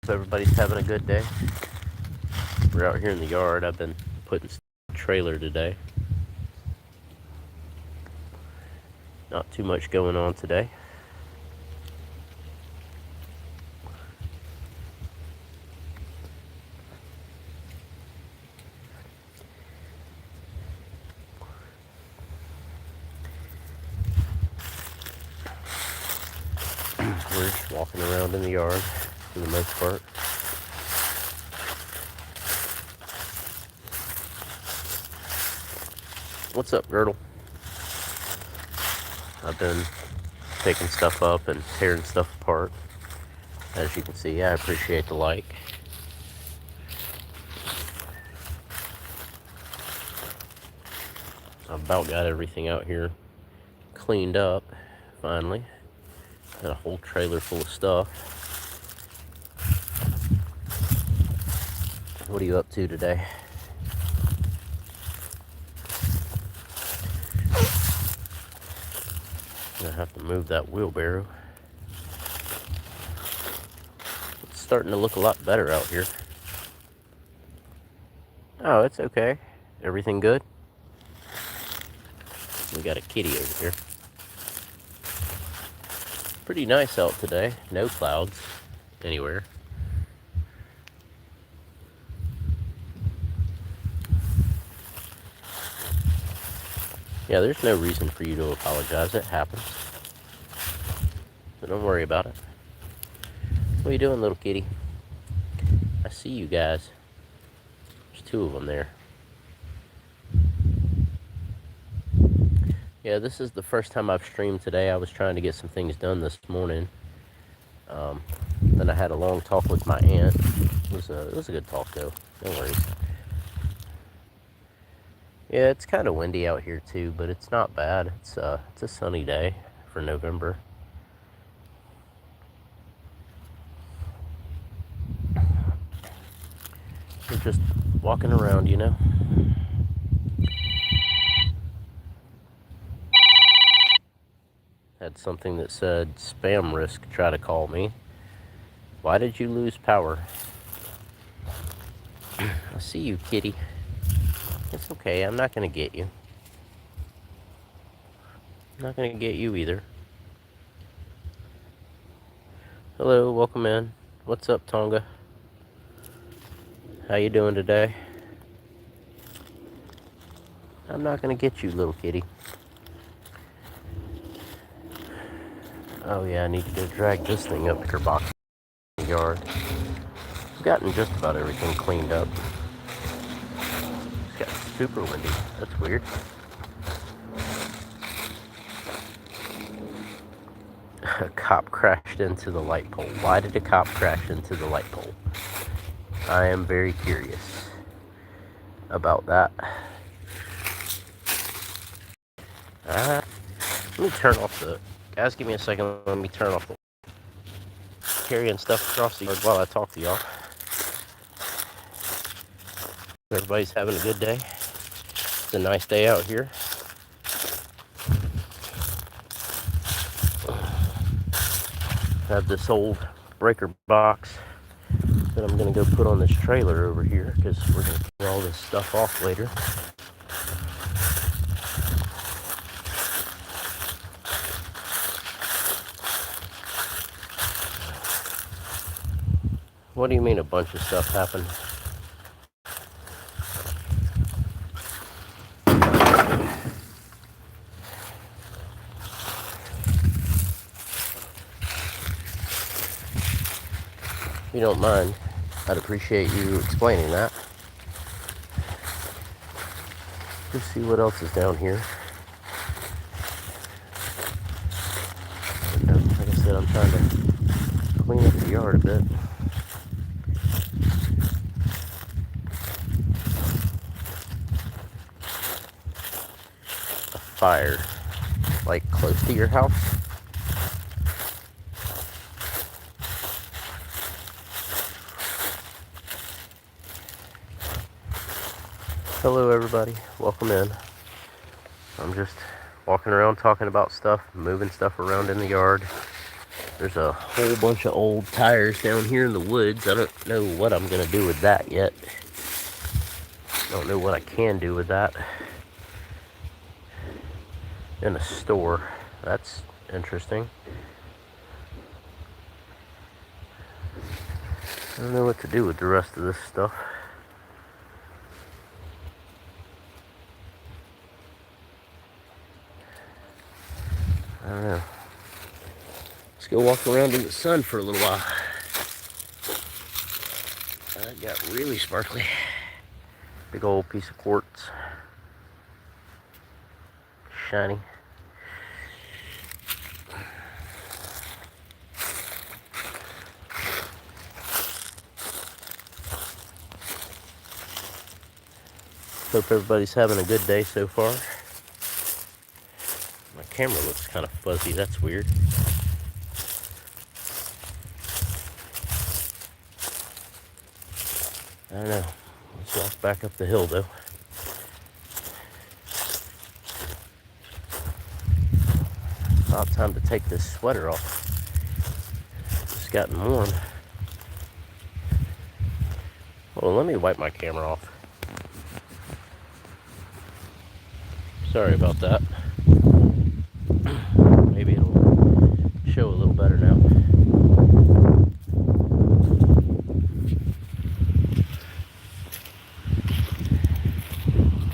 Everybody's having a good day. We're out here in the yard. I've been putting trailer today. Not too much going on today. We're just walking around in the yard for the most part. What's up, Girdle? I've been picking stuff up and tearing stuff apart. As you can see, I appreciate the like. I've about got everything out here cleaned up, finally. Got a whole trailer full of stuff. What are you up to today? I'm gonna have to move that wheelbarrow. It's starting to look a lot better out here. Oh, it's okay. Everything good? We got a kitty over here. Pretty nice out today. No clouds anywhere. Yeah, there's no reason for you to apologize. It happens. So don't worry about it. What are you doing, little kitty? I see you guys. There's two of them there. Yeah, this is the first time I've streamed today. I was trying to get some things done this morning. Then I had a long talk with my aunt. It was a good talk, though. No worries. Yeah, it's kind of windy out here too, but it's not bad. It's a sunny day for November. We're just walking around, you know. Had something that said spam risk try to call me. Why did you lose power? I see you, kitty. It's okay, I'm not gonna get you. I'm not gonna get you either. Hello, welcome in. What's up, Tonga? How you doing today? I'm not gonna get you, little kitty. Oh yeah, I need to go drag this thing up to her box in the yard. I've gotten just about everything cleaned up. It's got super windy. That's weird. A cop crashed into the light pole. Why did a cop crash into the light pole? I am very curious about that. Let me turn off the... Guys, give me a second. Let me turn off the... Carrying stuff across the yard while I talk to y'all. Everybody's having a good day. It's a nice day out here. I have this old breaker box that I'm gonna go put on this trailer over here because we're gonna clear all this stuff off later. What do you mean a bunch of stuff happened? If you don't mind, I'd appreciate you explaining that. Let's see what else is down here. And, like I said, I'm trying to clean up the yard a bit. A fire, like close to your house? Hello everybody, welcome in. I'm just walking around talking about stuff, moving stuff around in the yard. There's a whole bunch of old tires down here in the woods. I don't know what I'm going to do with that yet. I don't know what I can do with that. In a store. That's interesting. I don't know what to do with the rest of this stuff. I don't know. Let's go walk around in the sun for a little while. That got really sparkly. Big old piece of quartz. Shiny. Hope everybody's having a good day so far. My camera looks kind of fuzzy. That's weird. I don't know. Let's walk back up the hill though. About time to take this sweater off. It's gotten warm. Well, let me wipe my camera off. Sorry about that. Maybe it'll show a little better now.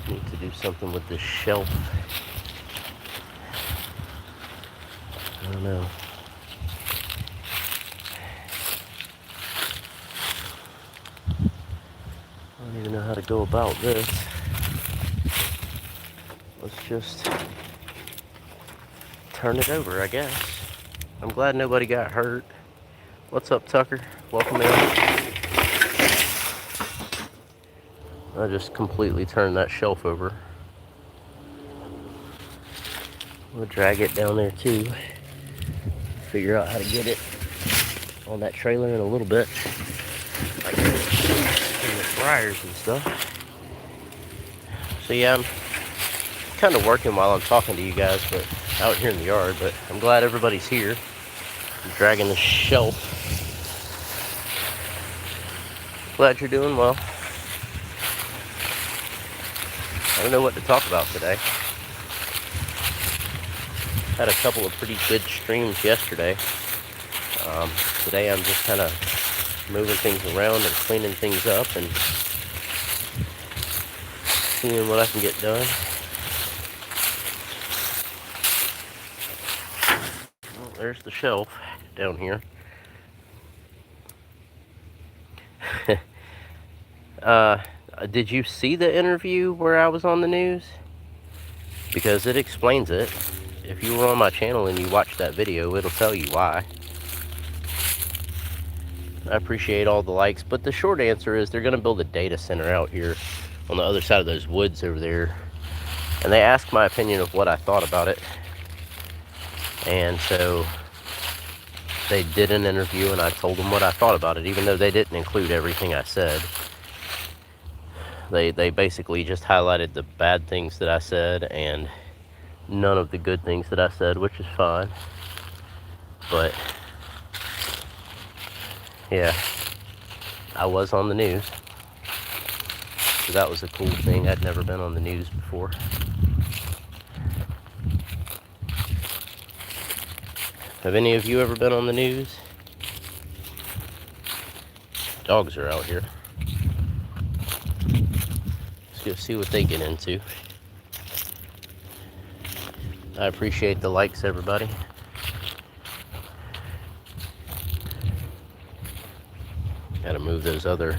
Need to do something with this shelf. I don't know. I don't even know how to go about this. Let's just turn it over, I guess. I'm glad nobody got hurt. What's up, Tucker? Welcome in. I just completely turned that shelf over. We'll drag it down there too. Figure out how to get it on that trailer in a little bit. Like in the fryers and stuff. So yeah, I'm kind of working while I'm talking to you guys, but out here in the yard. But I'm glad everybody's here. I'm dragging the shelf. Glad you're doing well. I don't know what to talk about today. Had a couple of pretty good streams yesterday. Today I'm just kind of moving things around and cleaning things up and seeing what I can get done. Well, there's the shelf down here. Did you see the interview where I was on the news? Because it explains it. If you were on my channel and you watched that video, it'll tell you why. I appreciate all the likes, but the short answer is they're going to build a data center out here on the other side of those woods over there. And they asked my opinion of what I thought about it. And so they did an interview and I told them what I thought about it, even though they didn't include everything I said. They basically just highlighted the bad things that I said and none of the good things that I said, which is fine. But yeah, I was on the news. So that was a cool thing. I'd never been on the news before. Have any of you ever been on the news? Dogs are out here. Let's go see what they get into. I appreciate the likes, everybody. Gotta move those other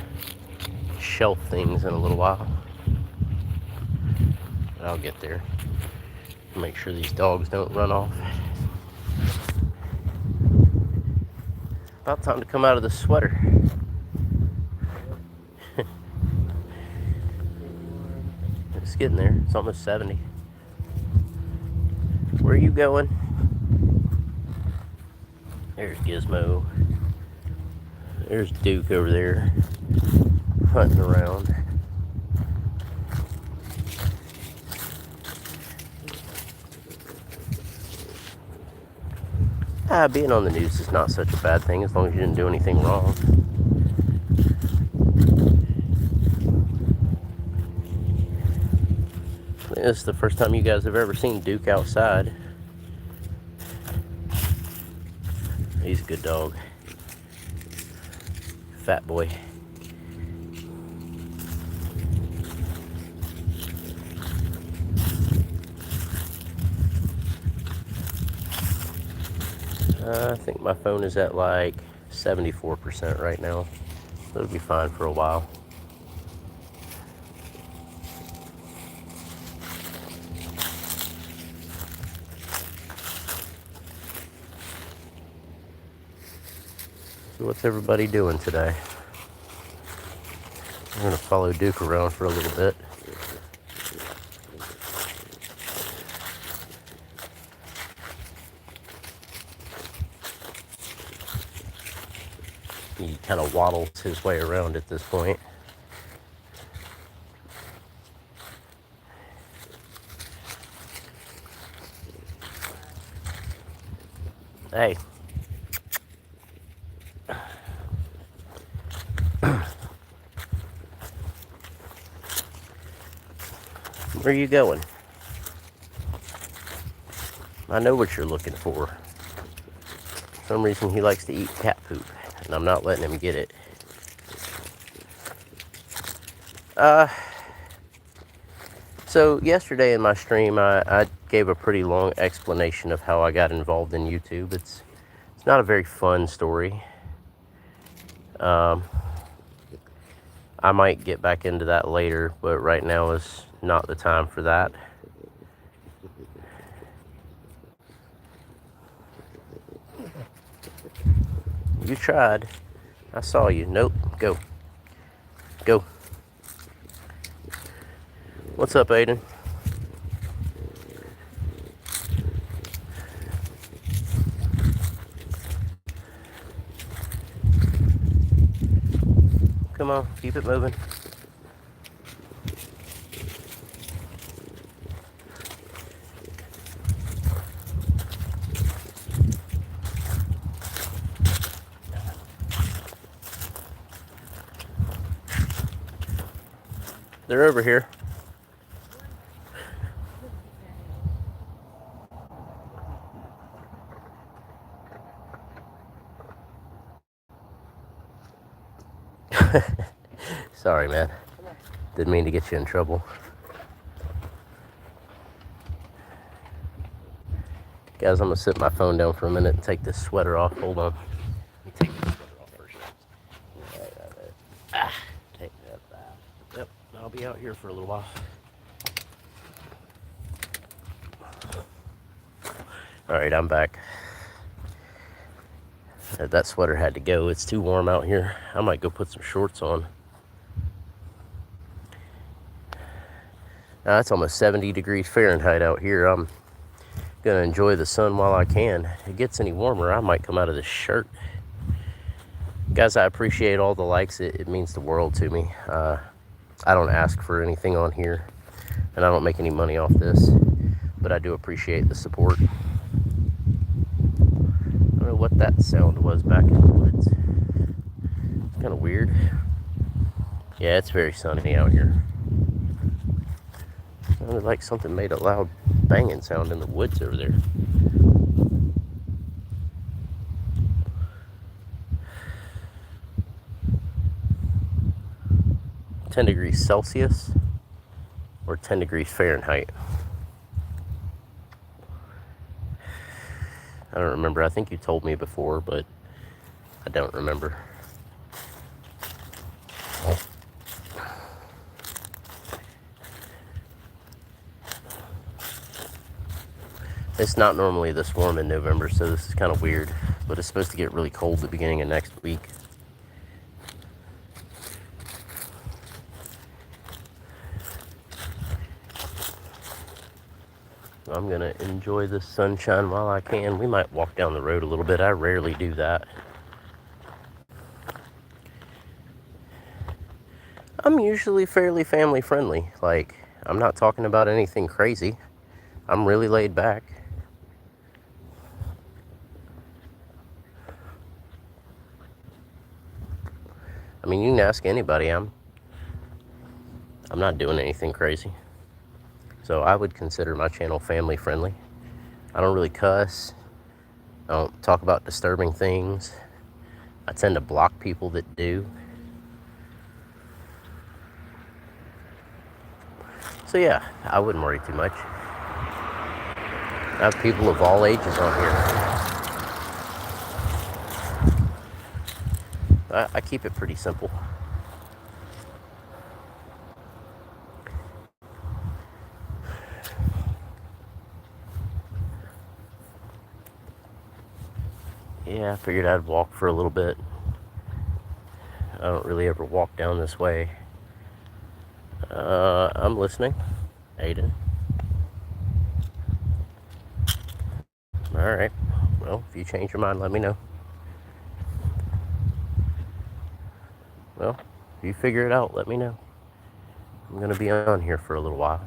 shelf things in a little while. But I'll get there. Make sure these dogs don't run off. About time to come out of the sweater. It's getting there. It's almost 70. Where are you going? There's Gizmo. There's Duke over there, hunting around. Being on the news is not such a bad thing as long as you didn't do anything wrong. This is the first time you guys have ever seen Duke outside. He's a good dog. Fat boy. I think my phone is at like 74% right now. So it'll be fine for a while. So what's everybody doing today? I'm going to follow Duke around for a little bit. He kind of waddles his way around at this point. Hey. Where are you going? I know what you're looking for. For some reason he likes to eat cat poop, and I'm not letting him get it. So yesterday in my stream, I gave a pretty long explanation of how I got involved in YouTube. It's not a very fun story. I might get back into that later, but right now is not the time for that. You tried. I saw you. Nope. Go. Go. What's up, Aiden? Come on, keep it moving. They're over here. Sorry, man. Didn't mean to get you in trouble. Guys, I'm going to sit my phone down for a minute and take this sweater off. Hold on. Let me take this sweater off first. Take that back. Yep, I'll be out here for a little while. Alright, I'm back. That sweater had to go. It's too warm out here. I might go put some shorts on. Now, it's almost 70 degrees Fahrenheit out here. I'm going to enjoy the sun while I can. If it gets any warmer, I might come out of this shirt. Guys, I appreciate all the likes. It means the world to me. I don't ask for anything on here, and I don't make any money off this, but I do appreciate the support. I don't know what that sound was back in the woods. It's kind of weird. Yeah, it's very sunny out here. Sounded like something made a loud banging sound in the woods over there. (10 degrees Celsius or 10 degrees Fahrenheit? I don't remember. I think you told me before, but I don't remember. It's not normally this warm in November, so this is kind of weird. But it's supposed to get really cold the beginning of next week. I'm going to enjoy the sunshine while I can. We might walk down the road a little bit. I rarely do that. I'm usually fairly family friendly. Like, I'm not talking about anything crazy. I'm really laid back. I mean, you can ask anybody. I'm not doing anything crazy. So I would consider my channel family friendly. I don't really cuss. I don't talk about disturbing things. I tend to block people that do. So yeah, I wouldn't worry too much. I have people of all ages on here. I keep it pretty simple. Yeah, I figured I'd walk for a little bit. I don't really ever walk down this way. I'm listening. Aiden. Alright. Well, if you change your mind, let me know. Well, if you figure it out, let me know. I'm going to be on here for a little while.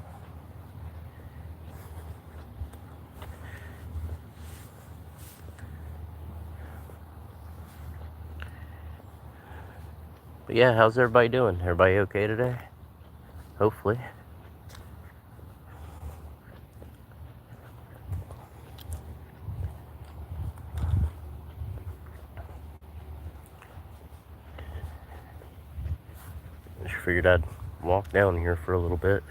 But yeah, how's everybody doing? Everybody okay today? Hopefully. Just figured I'd walk down here for a little bit.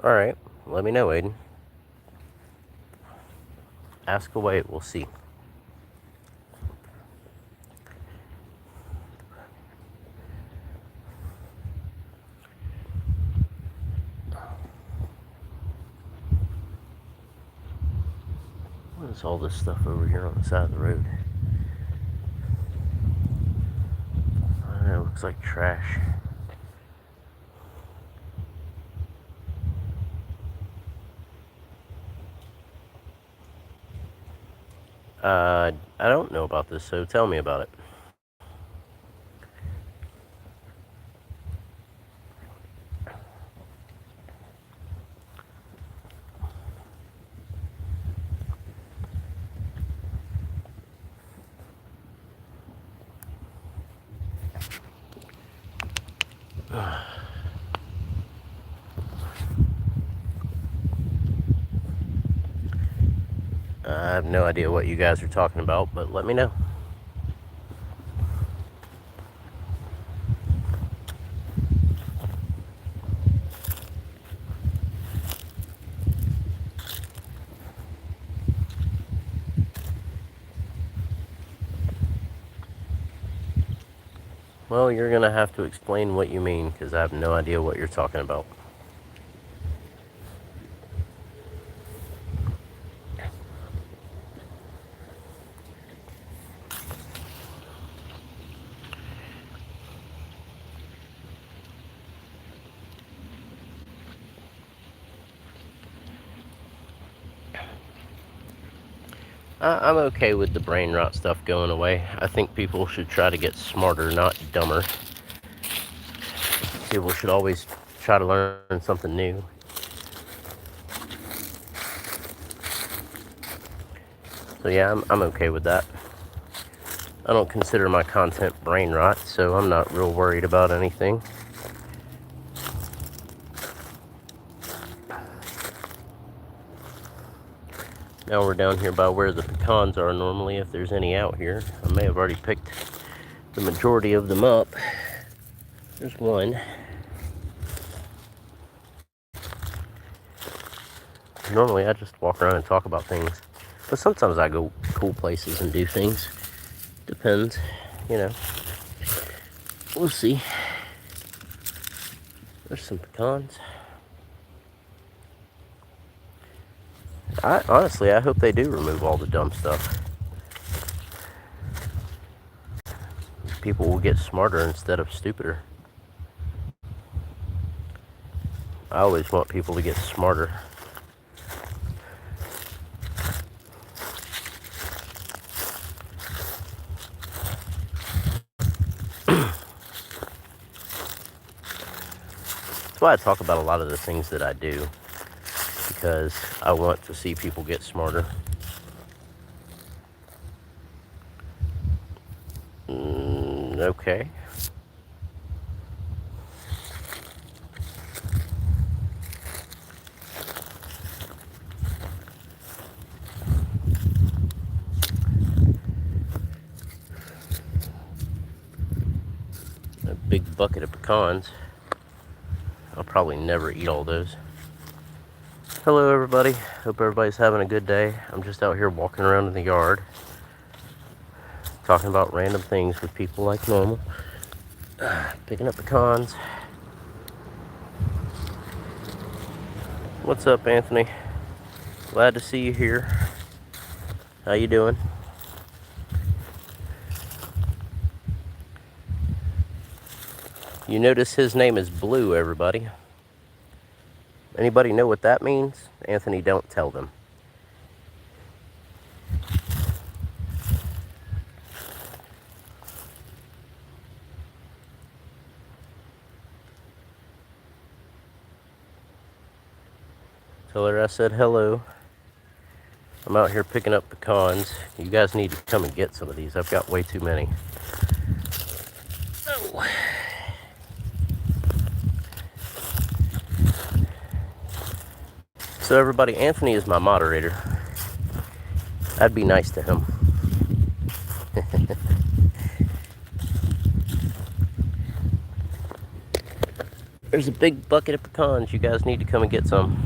Alright, let me know, Aiden. Ask away, we'll see. What is all this stuff over here on the side of the road? I don't know, it looks like trash. I don't know about this, so tell me about it. I have no idea what you guys are talking about, but let me know. Well, you're going to have to explain what you mean, because I have no idea what you're talking about. I'm okay with the brain rot stuff going away. I think people should try to get smarter, not dumber. People should always try to learn something new. So yeah, I'm okay with that. I don't consider my content brain rot, so I'm not real worried about anything. Now we're down here by where the pecans are normally, if there's any out here. I may have already picked the majority of them up. There's one. Normally I just walk around and talk about things, but sometimes I go cool places and do things. Depends, you know. We'll see. There's some pecans. Honestly, I hope they do remove all the dumb stuff. People will get smarter instead of stupider. I always want people to get smarter. That's why I talk about a lot of the things that I do, because I want to see people get smarter. Okay. A big bucket of pecans. I'll probably never eat all those. Hello everybody, hope everybody's having a good day. I'm just out here walking around in the yard, talking about random things with people like normal. Picking up pecans. What's up, Anthony? Glad to see you here. How you doing? You notice his name is Blue, everybody. Anybody know what that means? Anthony, don't tell them. Tell her I said hello. I'm out here picking up pecans. You guys need to come and get some of these. I've got way too many. Oh. So everybody, Anthony is my moderator. I'd be nice to him. There's a big bucket of pecans. You guys need to come and get some.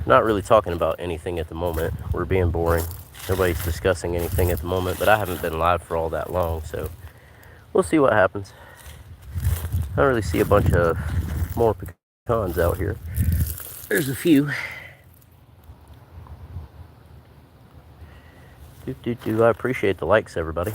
Not really talking about anything at the moment. We're being boring. Nobody's discussing anything at the moment, but I haven't been live for all that long, so we'll see what happens. I don't really see a bunch of more pecans out here. There's a few. I appreciate the likes, everybody.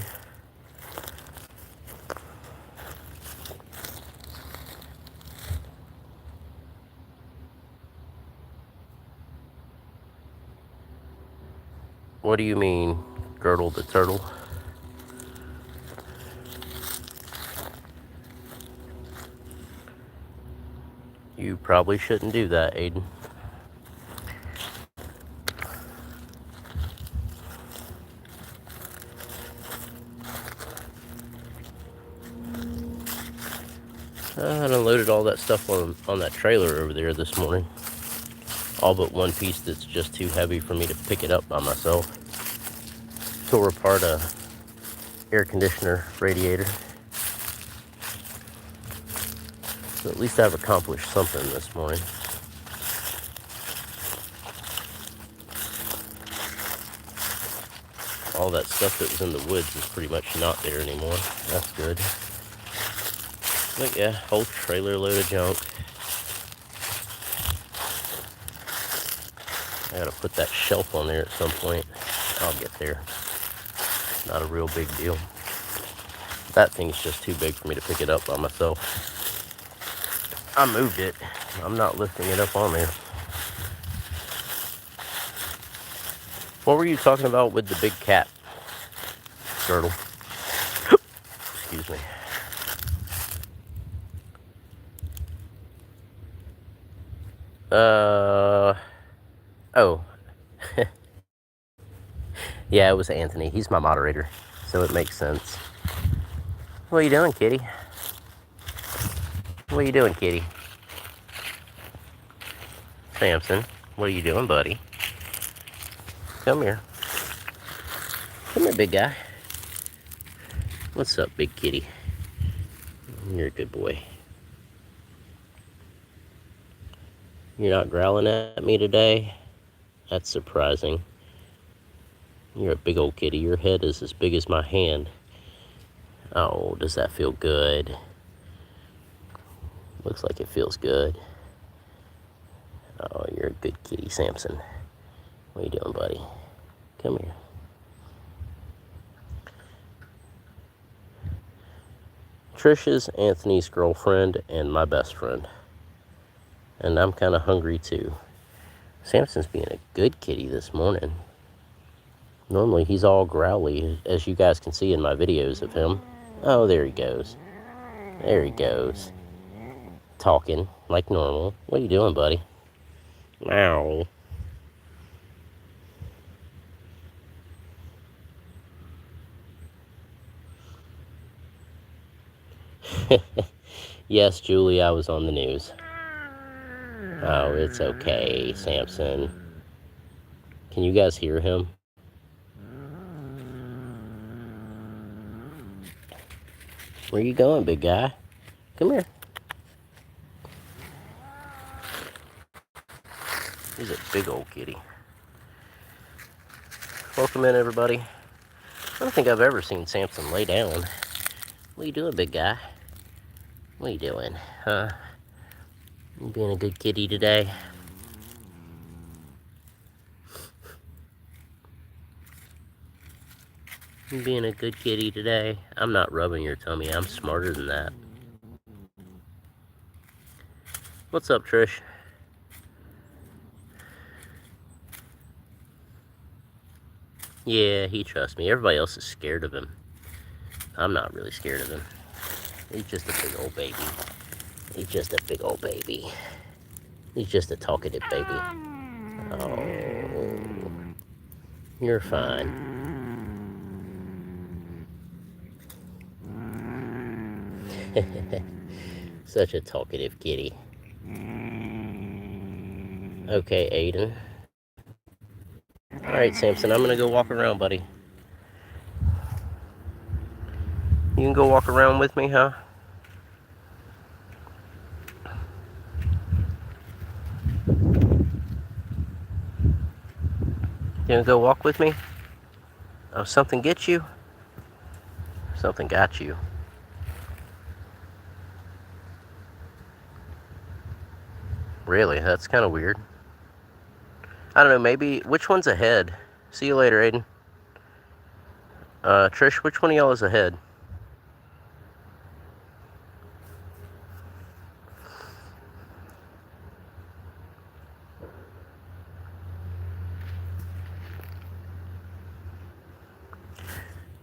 What do you mean, Girdle the turtle? You probably shouldn't do that, Aiden. I unloaded all that stuff on that trailer over there this morning. All but one piece that's just too heavy for me to pick it up by myself. Tore apart a air conditioner radiator. So at least I've accomplished something this morning. All that stuff that was in the woods is pretty much not there anymore. That's good. But yeah, whole trailer load of junk. I gotta put that shelf on there at some point. I'll get there. Not a real big deal. That thing's just too big for me to pick it up by myself. I moved it. I'm not lifting it up on there. What were you talking about with the big cat, Girdle? Excuse me. Oh. Yeah, it was Anthony. He's my moderator, so it makes sense. What are you doing, kitty? What are you doing, kitty? Samson, what are you doing, buddy? Come here. Come here, big guy. What's up, big kitty? You're a good boy. You're not growling at me today? That's surprising. You're a big old kitty. Your head is as big as my hand. Oh, does that feel good? Looks like it feels good. Oh, you're a good kitty, Samson. What are you doing, buddy? Come here. Trish is Anthony's girlfriend and my best friend. And I'm kind of hungry too. Samson's being a good kitty this morning. Normally he's all growly, as you guys can see in my videos of him. Oh, there he goes. There he goes. Talking like normal. What are you doing, buddy? Meow. Yes, Julie, I was on the news. Oh, it's okay, Samson. Can you guys hear him? Where you going, big guy? Come here. He's a big old kitty. Welcome in, everybody. I don't think I've ever seen Samson lay down. What you doing, big guy? What you doing, huh? You being a good kitty today? You being a good kitty today? I'm not rubbing your tummy. I'm smarter than that. What's up, Trish? Yeah, he trusts me. Everybody else is scared of him. I'm not really scared of him. He's just a big old baby. He's just a big old baby. He's just a talkative baby. Oh, you're fine. Such a talkative kitty. Okay, Aiden. Alright, Samson, I'm gonna go walk around, buddy. You can go walk around with me, huh? You gonna go walk with me? Oh, something get you? Something got you. Really? That's kind of weird. I don't know, maybe... Which one's ahead? See you later, Aiden. Trish, which one of y'all is ahead?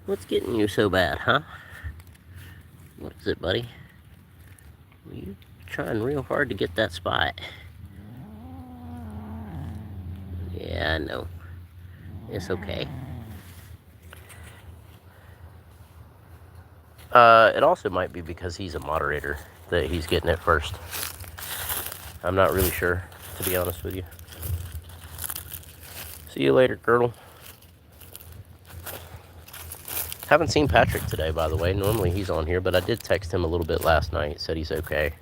What's getting you so bad, huh? What is it, buddy? You trying real hard to get that spot. Yeah, I know. It's okay. It also might be because he's a moderator that he's getting it first. I'm not really sure, to be honest with you. See you later, Girdle. Haven't seen Patrick today, by the way. Normally he's on here, but I did text him a little bit last night. Said he's okay.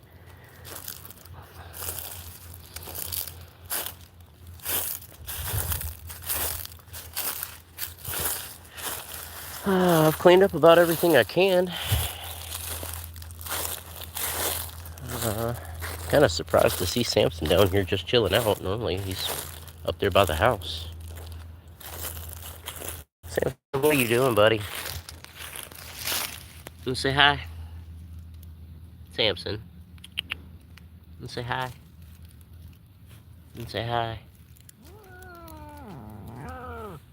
I've cleaned up about everything I can. Kind of surprised to see Samson down here just chilling out. Normally he's up there by the house. Samson, what are you doing, buddy? You say hi? Samson. You say hi? You say hi?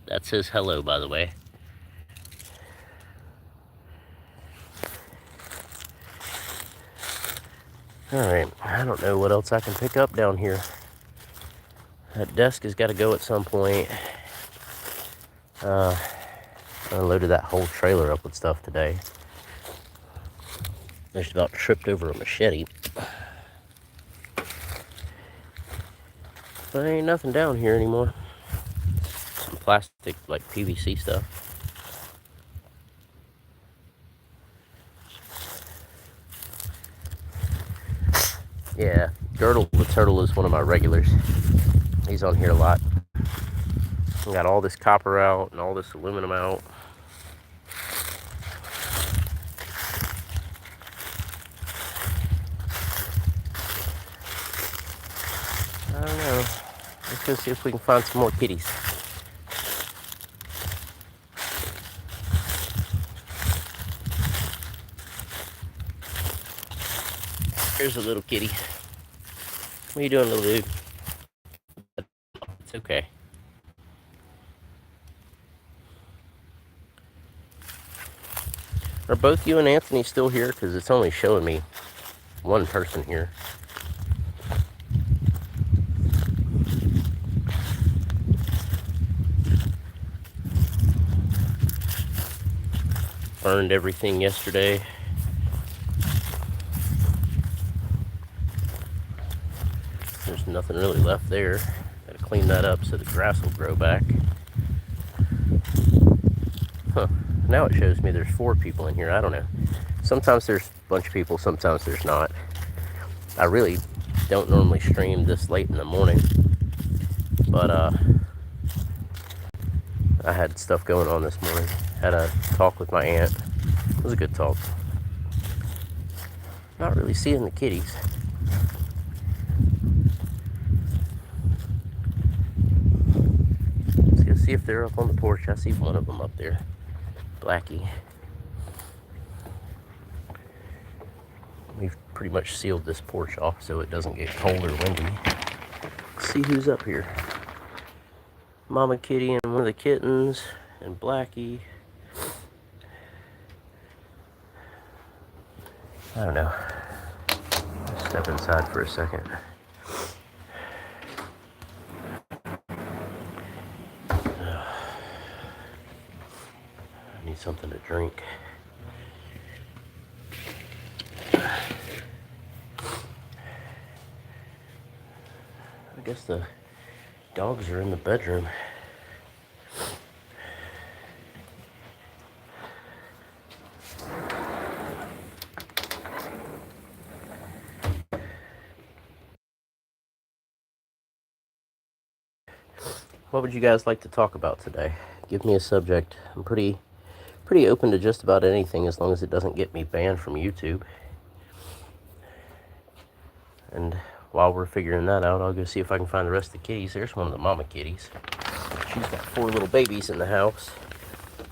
That's his hello, by the way. Alright, I don't know what else I can pick up down here. That desk has got to go at some point. I loaded that whole trailer up with stuff today. I just about tripped over a machete. But there ain't nothing down here anymore. Some plastic, like PVC stuff. Yeah, Girdle the Turtle is one of my regulars. He's on here a lot. We got all this copper out and all this aluminum out. I don't know. Let's go see if we can find some more kitties. Here's a little kitty. What are you doing, little dude? It's okay. Are both you and Anthony still here? Because it's only showing me one person here. Burned everything yesterday. There's nothing really left there. Gotta clean that up so the grass will grow back. Huh. Now it shows me there's 4 people in here. I don't know. Sometimes there's a bunch of people, sometimes there's not. I really don't normally stream this late in the morning, but I had stuff going on this morning. Had a talk with my aunt. It was a good talk. Not really seeing the kitties. Let's go see if they're up on the porch. I see one of them up there. Blackie. We've pretty much sealed this porch off so it doesn't get cold or windy. Let's see who's up here. Mama Kitty and one of the kittens, and Blackie. I don't know. Let's step inside for a second. I need something to drink. I guess the dogs are in the bedroom. What would you guys like to talk about today? Give me a subject. I'm pretty open to just about anything as long as it doesn't get me banned from YouTube. And while we're figuring that out, I'll go see if I can find the rest of the kitties. There's one of the mama kitties. She's got 4 little babies in the house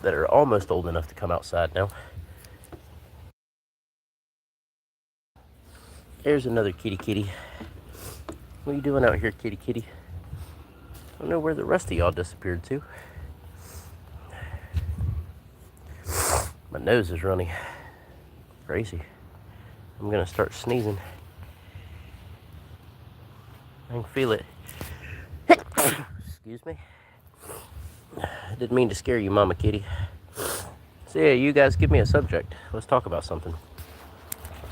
that are almost old enough to come outside now. There's another kitty. What are you doing out here, kitty? I don't know where the rest of y'all disappeared to. My nose is running. Crazy. I'm gonna start sneezing. I can feel it. Excuse me. I didn't mean to scare you, Mama Kitty. So yeah, you guys give me a subject. Let's talk about something.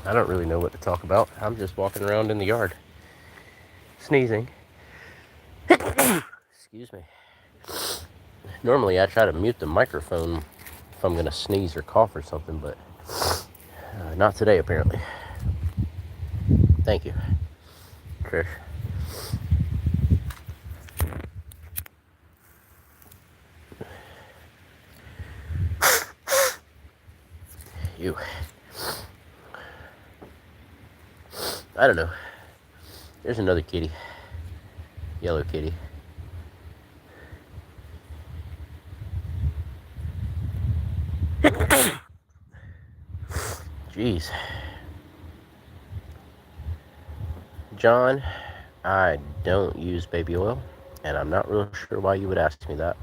I don't really know what to talk about. I'm just walking around in the yard. Sneezing. Excuse me. Normally I try to mute the microphone if I'm gonna sneeze or cough or something, but not today apparently. Thank you, Trish. You. I don't know. There's another kitty. Yellow kitty. Jeez. John, I don't use baby oil, and I'm not real sure why you would ask me that.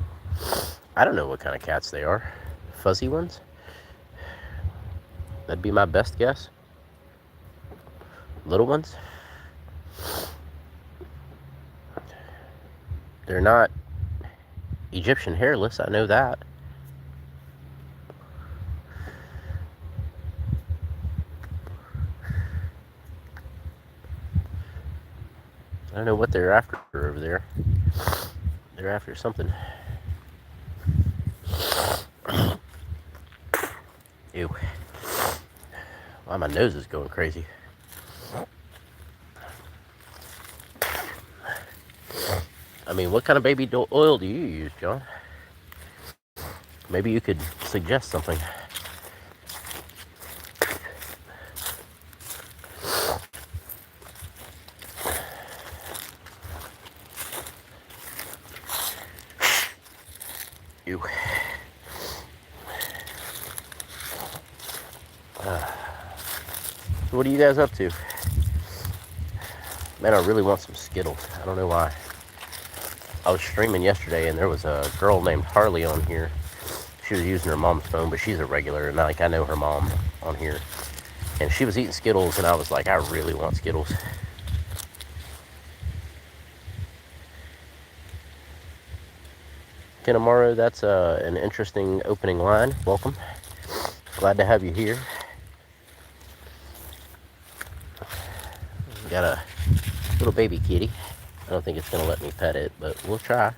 I don't know what kind of cats they are. Fuzzy ones? That'd be my best guess. Little ones? They're not Egyptian hairless, I know that. I don't know what they're after over there. They're after something. Ew. Why my nose is going crazy. I mean, what kind of baby oil do you use, John? Maybe you could suggest something. Ew. What are you guys up to? Man, I really want some Skittles. I don't know why. I was streaming yesterday and there was a girl named Harley on here. She was using her mom's phone, but she's a regular, and I know her mom on here. And she was eating Skittles, and I was like, I really want Skittles. Kinamaro, that's an interesting opening line. Welcome. Glad to have you here. Got a Little baby kitty. I don't think it's gonna let me pet it, but we'll try.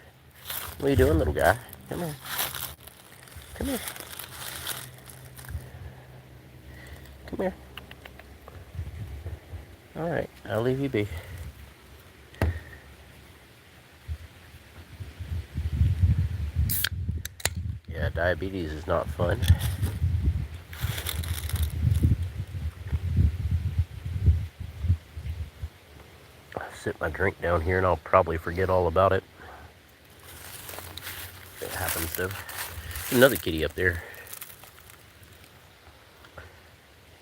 What are you doing, little guy? Come here. Come here. Come here. Alright, I'll leave you be. Yeah, diabetes is not fun. I'll sit my drink down here and I'll probably forget all about it. It happens though. Another kitty up there.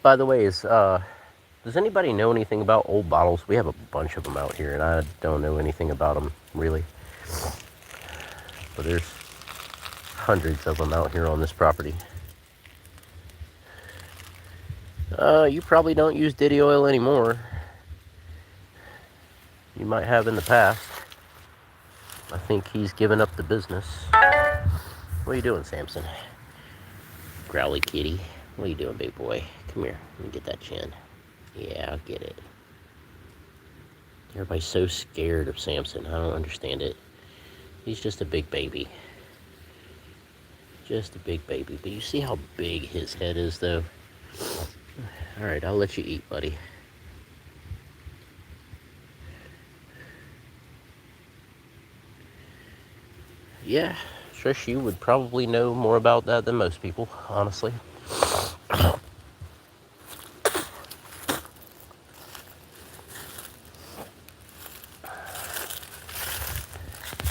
By the way, does anybody know anything about old bottles? We have a bunch of them out here, and I don't know anything about them, really. But there's hundreds of them out here on this property. You probably don't use Diddy oil anymore. You might have in the past. I think he's given up the business. What are you doing, Samson? Growly kitty. What are you doing, big boy? Come here. Let me get that chin. Yeah, I'll get it. Everybody's so scared of Samson. I don't understand it. He's just a big baby. Just a big baby. But you see how big his head is, though? Alright, I'll let you eat, buddy. Yeah, Trish, you would probably know more about that than most people, honestly.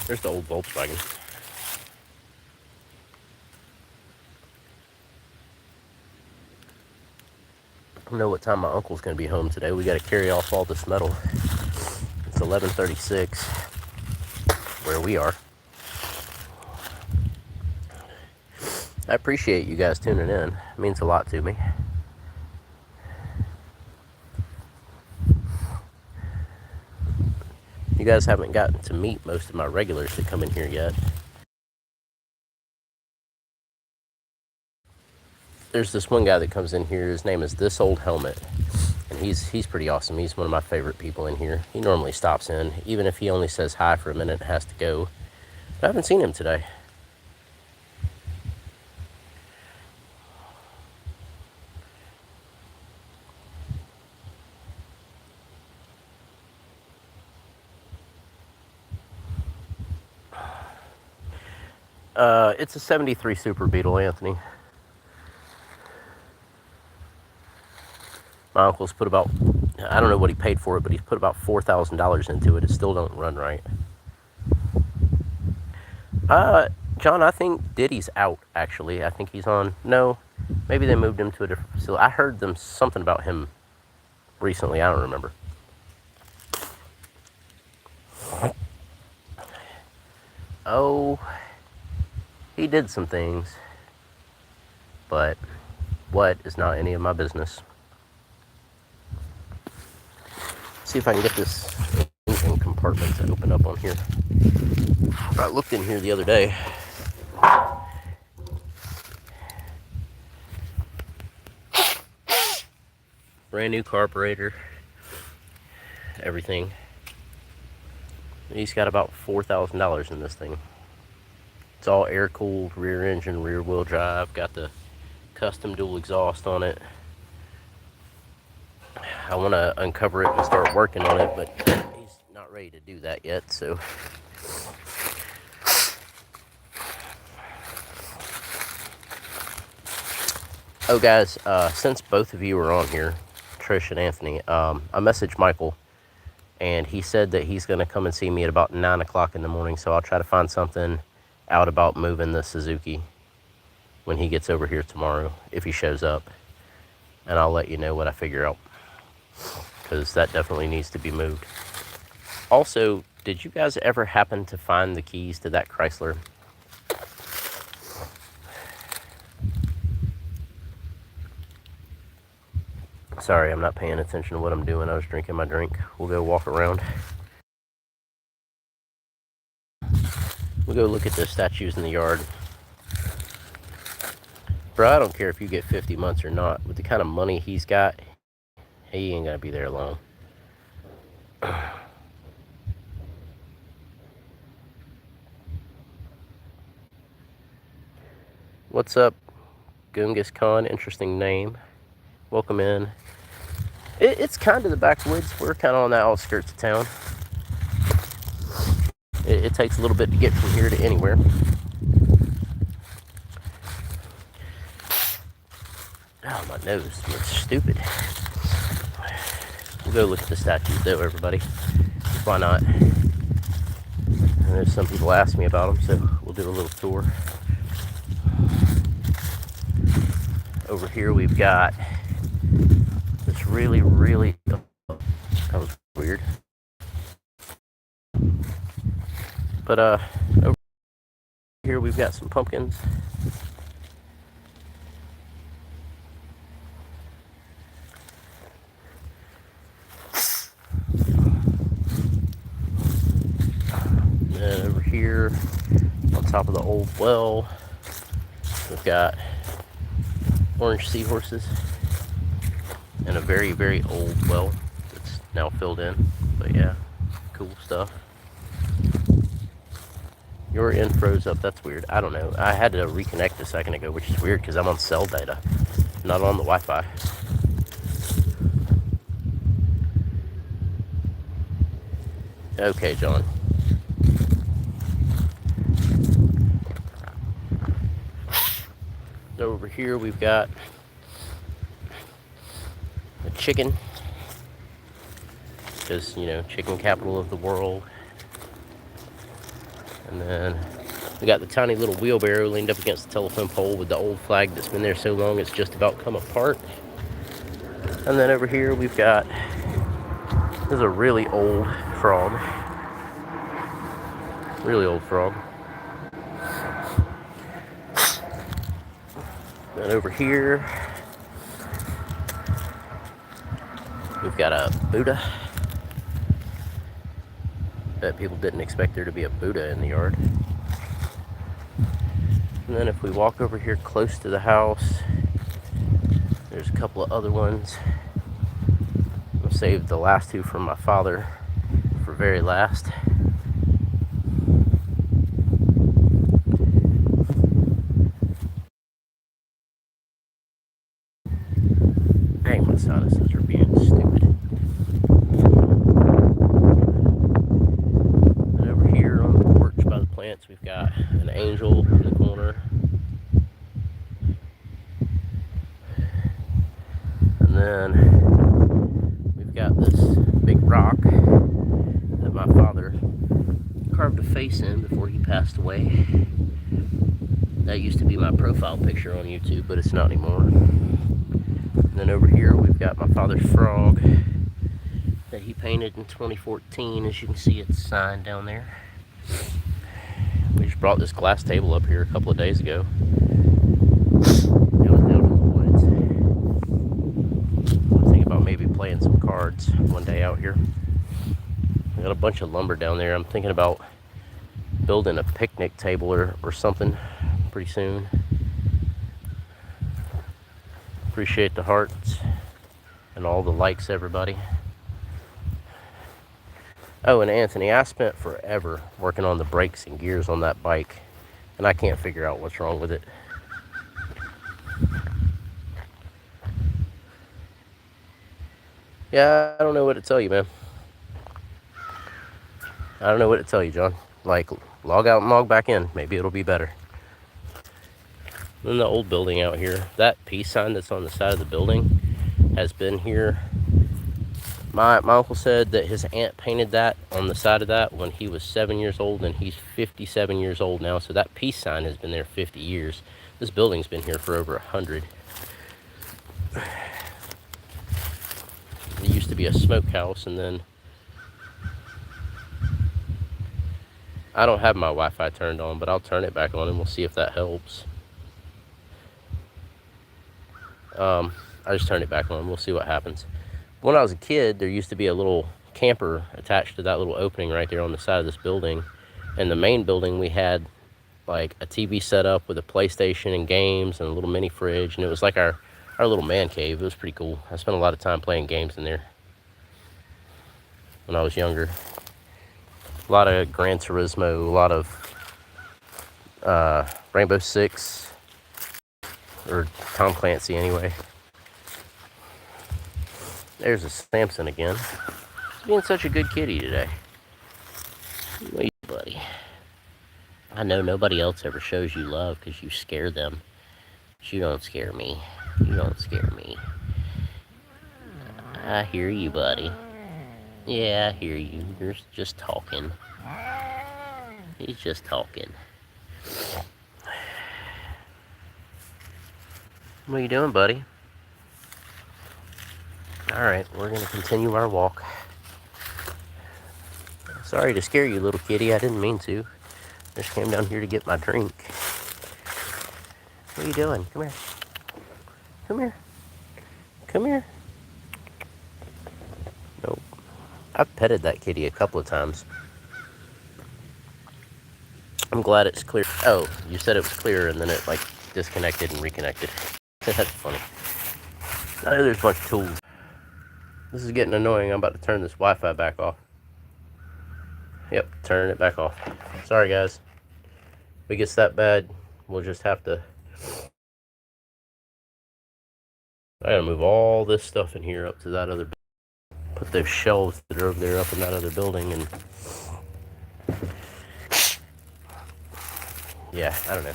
There's the old Volkswagen. I don't know what time my uncle's going to be home today. We got to carry off all this metal. It's 11:36 where we are. I appreciate you guys tuning in. It means a lot to me. You guys haven't gotten to meet most of my regulars that come in here yet. There's this one guy that comes in here. His name is This Old Helmet. And he's pretty awesome. He's one of my favorite people in here. He normally stops in, even if he only says hi for a minute and has to go. But I haven't seen him today. It's a 73 Super Beetle, Anthony. My uncle's put about, I don't know what he paid for it, but he's put about $4,000 into it. It still don't run right. John, I think Diddy's out, actually. I think he's on, no, maybe they moved him to a different facility. I heard them something about him recently. I don't remember. Oh, he did some things, but what is not any of my business. See if I can get this engine compartment to open up on here. I looked in here the other day. Brand new carburetor, everything. He's got about $4,000 in this thing. It's all air-cooled, rear engine, rear-wheel drive. Got the custom dual exhaust on it. I want to uncover it and start working on it, but he's not ready to do that yet, so. Oh, guys, since both of you are on here, Trish and Anthony, I messaged Michael, and he said that he's going to come and see me at about 9 o'clock in the morning, so I'll try to find something out about moving the Suzuki when he gets over here tomorrow, if he shows up, and I'll let you know what I figure out, because that definitely needs to be moved. Also, did you guys ever happen to find the keys to that Chrysler? Sorry, I'm not paying attention to what I'm doing. I was drinking my drink. We'll go walk around. We'll go look at the statues in the yard. Bro, I don't care if you get 50 months or not. With the kind of money he's got, he ain't gonna be there long. What's up, Gungus Khan? Interesting name. Welcome in. It's kind of the backwoods. We're kind of on the outskirts of town. It takes a little bit to get from here to anywhere. Oh, my nose looks stupid. We'll go look at the statues though, everybody. Why not? I know some people ask me about them, so we'll do a little tour. Over here we've got this really, that was weird. But over here we've got some pumpkins. And over here on top of the old well, we've got orange seahorses and a very, very old well that's now filled in. But yeah, cool stuff. Your end froze up. That's weird. I don't know. I had to reconnect a second ago, which is weird because I'm on cell data, not on the Wi-Fi. Okay, John. Over here we've got a chicken, because, you know, chicken capital of the world. And then we got the tiny little wheelbarrow leaned up against the telephone pole with the old flag that's been there so long it's just about come apart. And then over here we've got, there's a really old frog. Really old frog. And over here we've got a Buddha. Bet people didn't expect there to be a Buddha in the yard. And then if we walk over here close to the house, there's a couple of other ones. I'll save the last two from my father for very last. Dang, my sinuses are being stupid. And over here on the porch by the plants, we've got an angel in the corner. And then we've got this big rock that my father carved a face in before he passed away. That used to be my profile picture on YouTube, but it's not anymore. And then over here we've got my father's frog that he painted in 2014. As you can see, it's signed down there. We just brought this glass table up here a couple of days ago. It was down in the woods. I'm thinking about maybe playing some cards one day out here. I got a bunch of lumber down there. I'm thinking about building a picnic table or something pretty soon. Appreciate the hearts and all the likes, everybody. Oh, and Anthony, I spent forever working on the brakes and gears on that bike, and I can't figure out what's wrong with it. Yeah, I don't know what to tell you, man. I don't know what to tell you, John. Like, log out and log back in. Maybe it'll be better. Then the old building out here, that peace sign that's on the side of the building has been here. My uncle said that his aunt painted that on the side of that when he was 7 years old, and he's 57 years old now. So that peace sign has been there 50 years. This building's been here for over 100. It used to be a smokehouse, and then I don't have my Wi-Fi turned on, but I'll turn it back on and we'll see if that helps. I just turned it back on. We'll see what happens. When I was a kid, there used to be a little camper attached to that little opening right there on the side of this building. In the main building, we had like a TV set up with a PlayStation and games and a little mini fridge, and it was like our little man cave. It was pretty cool. I spent a lot of time playing games in there when I was younger. A lot of Gran Turismo, a lot of Rainbow Six, or Tom Clancy anyway. There's a Samson again. He's being such a good kitty today. Wait, buddy. I know nobody else ever shows you love because you scare them. But you don't scare me. You don't scare me. I hear you, buddy. Yeah, I hear you. You're just talking. He's just talking. What are you doing, buddy? Alright, we're going to continue our walk. Sorry to scare you, little kitty. I didn't mean to. I just came down here to get my drink. What are you doing? Come here. Come here. Come here. Nope. I've petted that kitty a couple of times. I'm glad it's clear. Oh, you said it was clear and then it like disconnected and reconnected. That's funny. I know there's a bunch of tools. This is getting annoying. I'm about to turn this Wi-Fi back off. Yep, turn it back off. Sorry, guys. If it gets that bad, we'll just have to... I gotta move all this stuff in here up to that other... Put those shelves that are over there up in that other building and... Yeah, I don't know.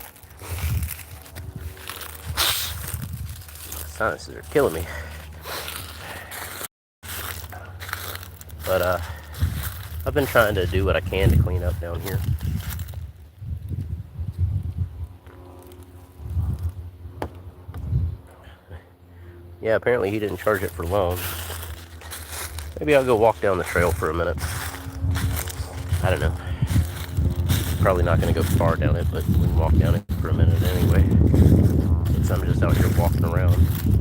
Sinuses are killing me. But, I've been trying to do what I can to clean up down here. Yeah, apparently he didn't charge it for long. Maybe I'll go walk down the trail for a minute. I don't know. Probably not going to go far down it, but we can walk down it for a minute anyway. Since I'm just out here walking around,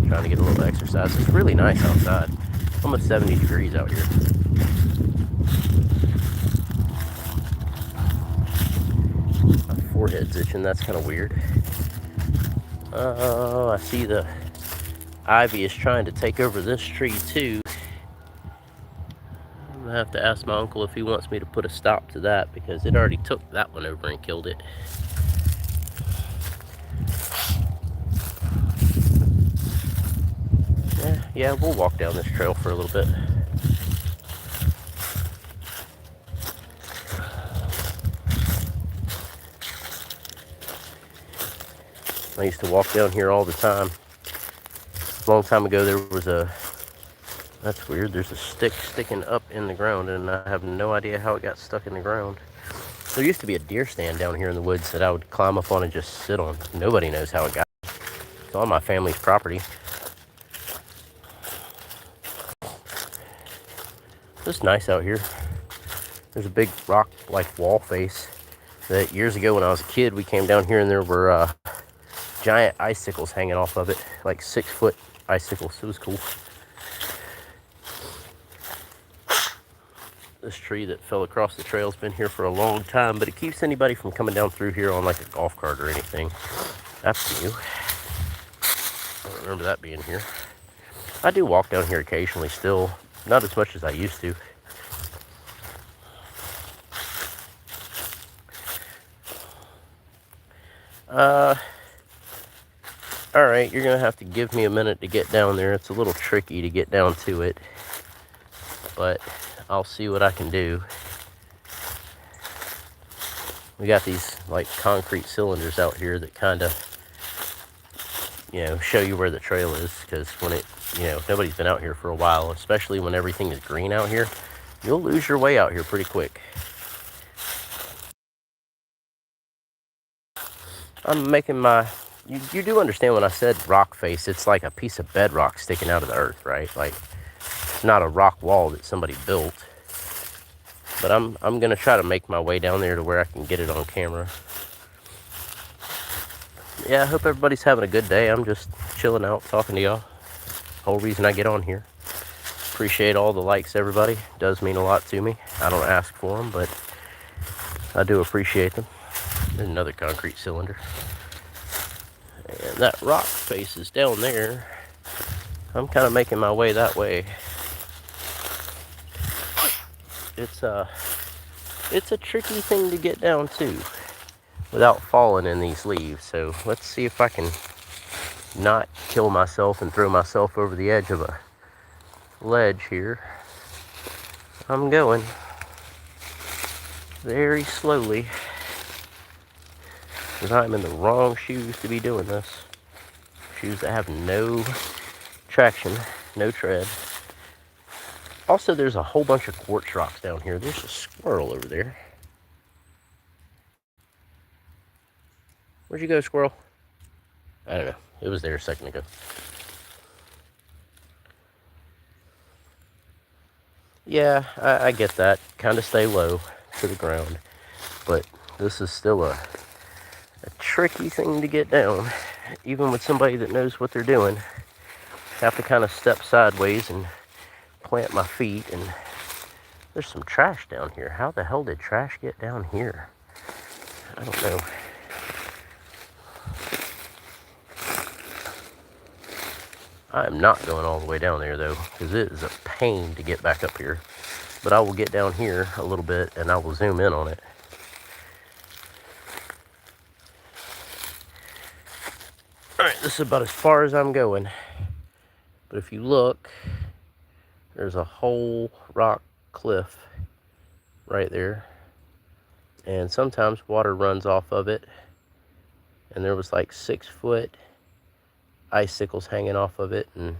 trying to get a little exercise. It's really nice outside. Almost 70 degrees out here. My forehead's itching, that's kind of weird. Oh, I see the ivy is trying to take over this tree too. I'm gonna have to ask my uncle if he wants me to put a stop to that because it already took that one over and killed it. Yeah, we'll walk down this trail for a little bit. I used to walk down here all the time. A long time ago there was a... That's weird, there's a stick sticking up in the ground and I have no idea how it got stuck in the ground. There used to be a deer stand down here in the woods that I would climb up on and just sit on. Nobody knows how it got. It's on my family's property. It's nice out here. There's a big rock like wall face that years ago when I was a kid we came down here and there were giant icicles hanging off of it, like 6-foot icicles. It was cool. This tree that fell across the trail's been here for a long time, but it keeps anybody from coming down through here on like a golf cart or anything. That's new. I don't remember that being here. I do walk down here occasionally still, not as much as I used to. Alright, you're gonna have to give me a minute to get down there. It's a little tricky to get down to it, but I'll see what I can do. We got these like concrete cylinders out here that kind of, you know, show you where the trail is, because when it, you know, if nobody's been out here for a while, especially when everything is green out here, you'll lose your way out here pretty quick. I'm making my... You do understand when I said rock face, it's like a piece of bedrock sticking out of the earth, right? Like, it's not a rock wall that somebody built. But I'm going to try to make my way down there to where I can get it on camera. Yeah, I hope everybody's having a good day. I'm just chilling out, talking to y'all. Whole reason I get on here. Appreciate all the likes, everybody. Does mean a lot to me. I don't ask for them, but I do appreciate them. There's another concrete cylinder. And that rock face is down there. I'm kind of making my way that way. It's a tricky thing to get down to without falling in these leaves. So let's see if I can not kill myself and throw myself over the edge of a ledge here, I'm going very slowly, because I'm in the wrong shoes to be doing this. Shoes that have no traction, no tread. Also, there's a whole bunch of quartz rocks down here. There's a squirrel over there. Where'd you go, squirrel? I don't know. It was there a second ago. Yeah, I get that. Kind of stay low to the ground. But this is still a tricky thing to get down. Even with somebody that knows what they're doing. Have to kind of step sideways and plant my feet. And there's some trash down here. How the hell did trash get down here? I don't know. I am not going all the way down there though, because it is a pain to get back up here. But I will get down here a little bit and I will zoom in on it. Alright, this is about as far as I'm going. But if you look, there's a whole rock cliff right there. And sometimes water runs off of it. And there was like 6-foot icicles hanging off of it. And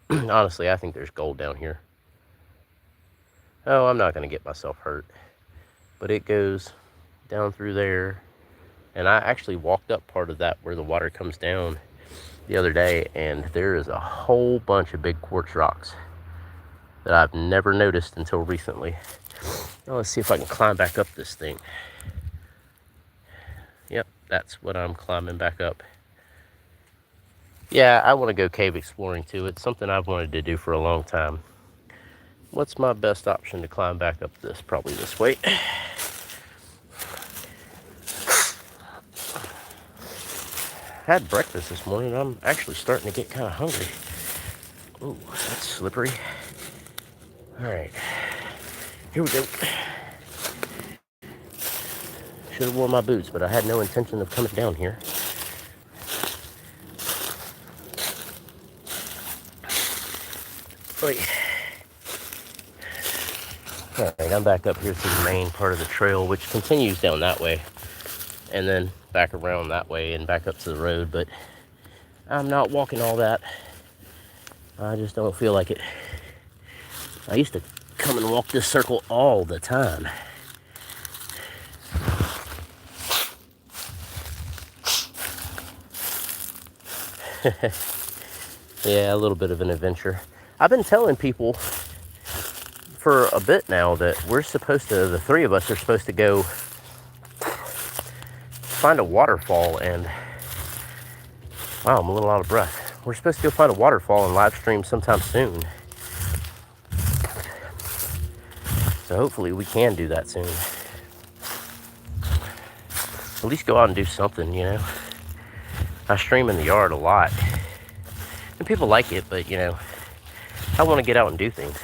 honestly, I think there's gold down here. Oh, I'm not going to get myself hurt. But it goes down through there. And I actually walked up part of that where the water comes down the other day. And there is a whole bunch of big quartz rocks that I've never noticed until recently. Now let's see if I can climb back up this thing. Yep, that's what I'm climbing back up. Yeah, I want to go cave exploring too. It's something I've wanted to do for a long time. What's my best option to climb back up this? Probably this way. Had breakfast this morning. I'm actually starting to get kind of hungry. Ooh, that's slippery. All right, here we go. Should have worn my boots, but I had no intention of coming down here. Wait. All right, I'm back up here to the main part of the trail, which continues down that way, and then back around that way and back up to the road, but I'm not walking all that. I just don't feel like it. I used to come and walk this circle all the time. Yeah, a little bit of an adventure. I've been telling people for a bit now that we're supposed to, the three of us are supposed to go find a waterfall, and wow, I'm a little out of breath. We're supposed to go find a waterfall and live stream sometime soon. So hopefully we can do that soon. At least go out and do something, you know. I stream in the yard a lot. And people like it, but you know, I want to get out and do things.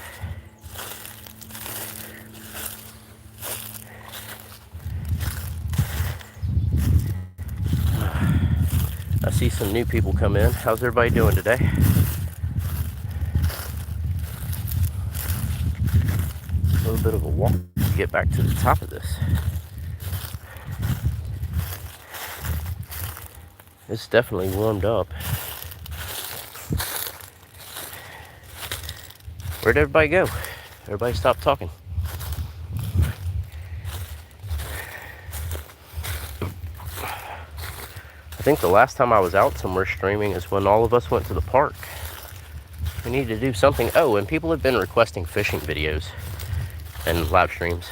I see some new people come in. How's everybody doing today? A little bit of a walk to get back to the top of this. It's definitely warmed up. Where'd everybody go? Everybody stop talking. I think the last time I was out somewhere streaming is when all of us went to the park. We need to do something. Oh, and people have been requesting fishing videos and live streams.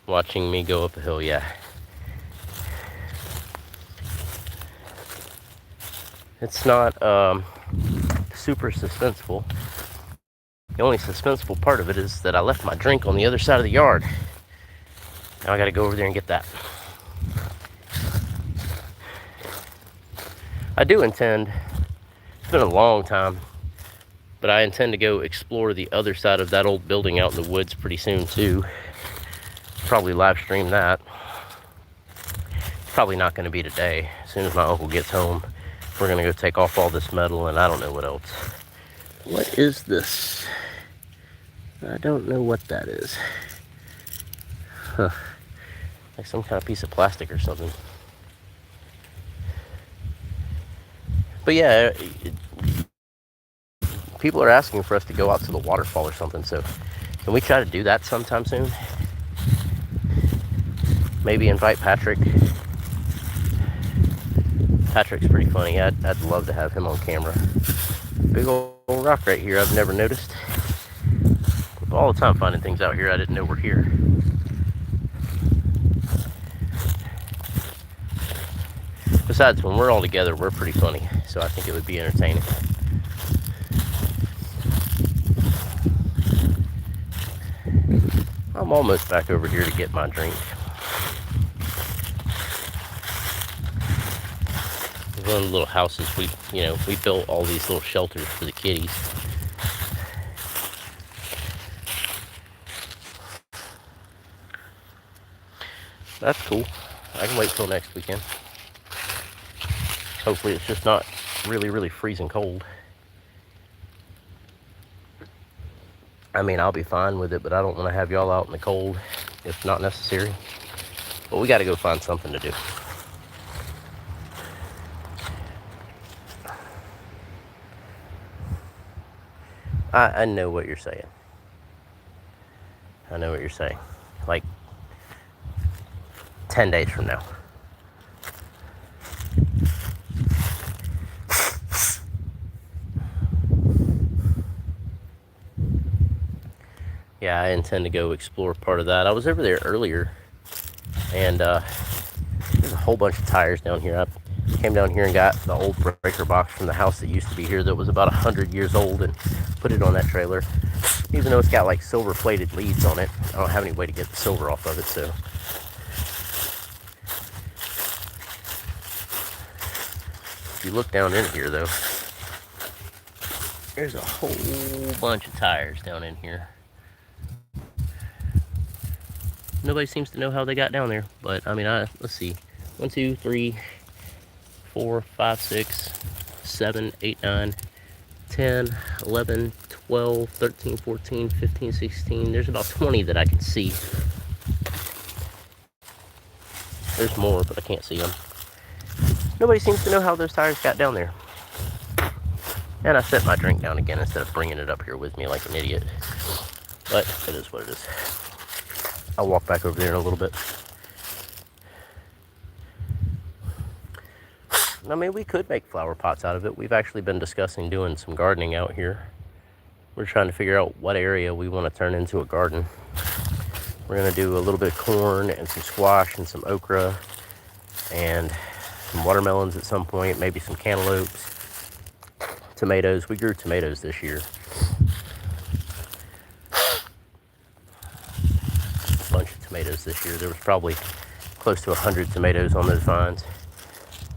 Watching me go up a hill, yeah. It's not super suspenseful. The only suspenseful part of it is that I left my drink on the other side of the yard. Now I gotta go over there and get that. I do intend, it's been a long time But I intend to go explore the other side of that old building out in the woods pretty soon too. Probably live stream that. Probably not going to be today. As soon as my uncle gets home, we're going to go take off all this metal and I don't know what else. What is this? I don't know what that is. Huh. Like some kind of piece of plastic or something. But yeah, people are asking for us to go out to the waterfall or something, so can we try to do that sometime soon? Maybe invite Patrick. Patrick's pretty funny. I'd love to have him on camera. Big old rock right here I've never noticed. All the time finding things out here I didn't know were here. Besides, when we're all together, we're pretty funny, so I think it would be entertaining. I'm almost back over here to get my drink. One of the little houses we built all these little shelters for the kitties. That's cool. I can wait till next weekend. Hopefully it's just not really, really freezing cold. I mean, I'll be fine with it, but I don't want to have y'all out in the cold if not necessary. But we got to go find something to do. I know what you're saying. I know what you're saying. Like 10 days from now. Yeah, I intend to go explore part of that. I was over there earlier, and there's a whole bunch of tires down here. I came down here and got the old breaker box from the house that used to be here that was about 100 years old and put it on that trailer. Even though it's got like silver plated leads on it, I don't have any way to get the silver off of it, so. If you look down in here though, there's a whole bunch of tires down in here. Nobody seems to know how they got down there, but I mean, let's see. 1, 2, 3, 4, 5, 6, 7, 8, 9, 10, 11, 12, 13, 14, 15, 16. There's about 20 that I can see. There's more, but I can't see them. Nobody seems to know how those tires got down there. And I set my drink down again instead of bringing it up here with me like an idiot. But it is what it is. I'll walk back over there in a little bit. I mean, we could make flower pots out of it. We've actually been discussing doing some gardening out here. We're trying to figure out what area we want to turn into a garden. We're going to do a little bit of corn and some squash and some okra and some watermelons at some point, maybe some cantaloupes, tomatoes. We grew tomatoes this year. Tomatoes this year. There was probably close to 100 tomatoes on those vines.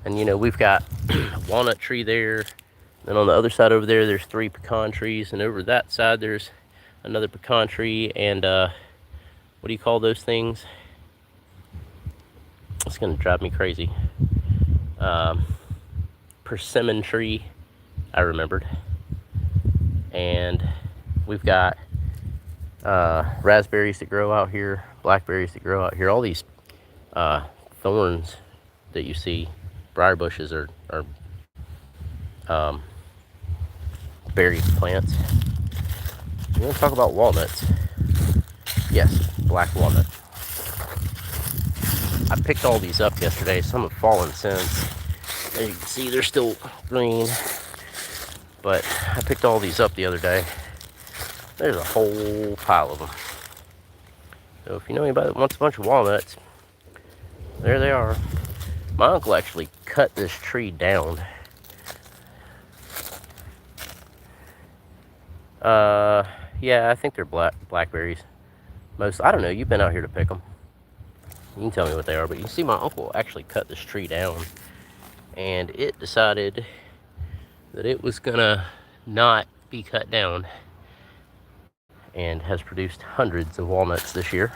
And we've got a walnut tree there. Then on the other side over there, there's 3 pecan trees. And over that side, there's another pecan tree. And what do you call those things? It's going to drive me crazy. Persimmon tree, I remembered. And we've got raspberries that grow out here, blackberries that grow out here. All these thorns that you see, briar bushes are berry plants. You want to talk about walnuts? Yes, black walnut. I picked all these up yesterday. Some have fallen since. As you can see, they're still green. But I picked all these up the other day. There's a whole pile of them. So if you know anybody that wants a bunch of walnuts, there they are. My uncle actually cut this tree down. Yeah, I think they're blackberries. I don't know, you've been out here to pick them. You can tell me what they are, but you can see my uncle actually cut this tree down. And it decided that it was gonna not be cut down and has produced hundreds of walnuts this year.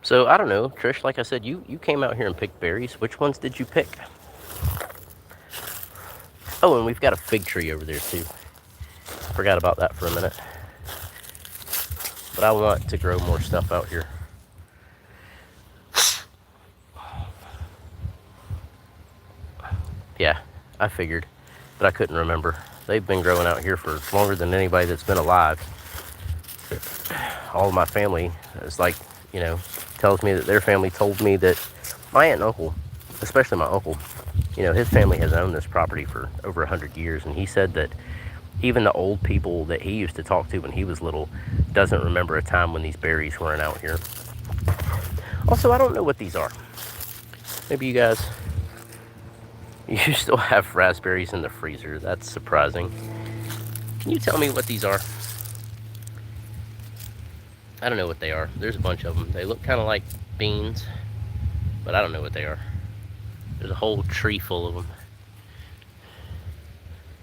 So I don't know, Trish, like I said, you came out here and picked berries. Which ones did you pick? Oh, and we've got a fig tree over there too. Forgot about that for a minute. But I want to grow more stuff out here. Yeah, I figured, but I couldn't remember. They've been growing out here for longer than anybody that's been alive. All of my family is like, you know, tells me that their family told me that my aunt and uncle, especially my uncle, you know, his family has owned this property for over 100 years, and he said that even the old people that he used to talk to when he was little doesn't remember a time when these berries weren't out here. Also, I don't know what these are. Maybe you guys, you still have raspberries in the freezer. That's surprising. Can you tell me what these are? I don't know what they are. There's a bunch of them. They look kind of like beans, but I don't know what they are. There's a whole tree full of them.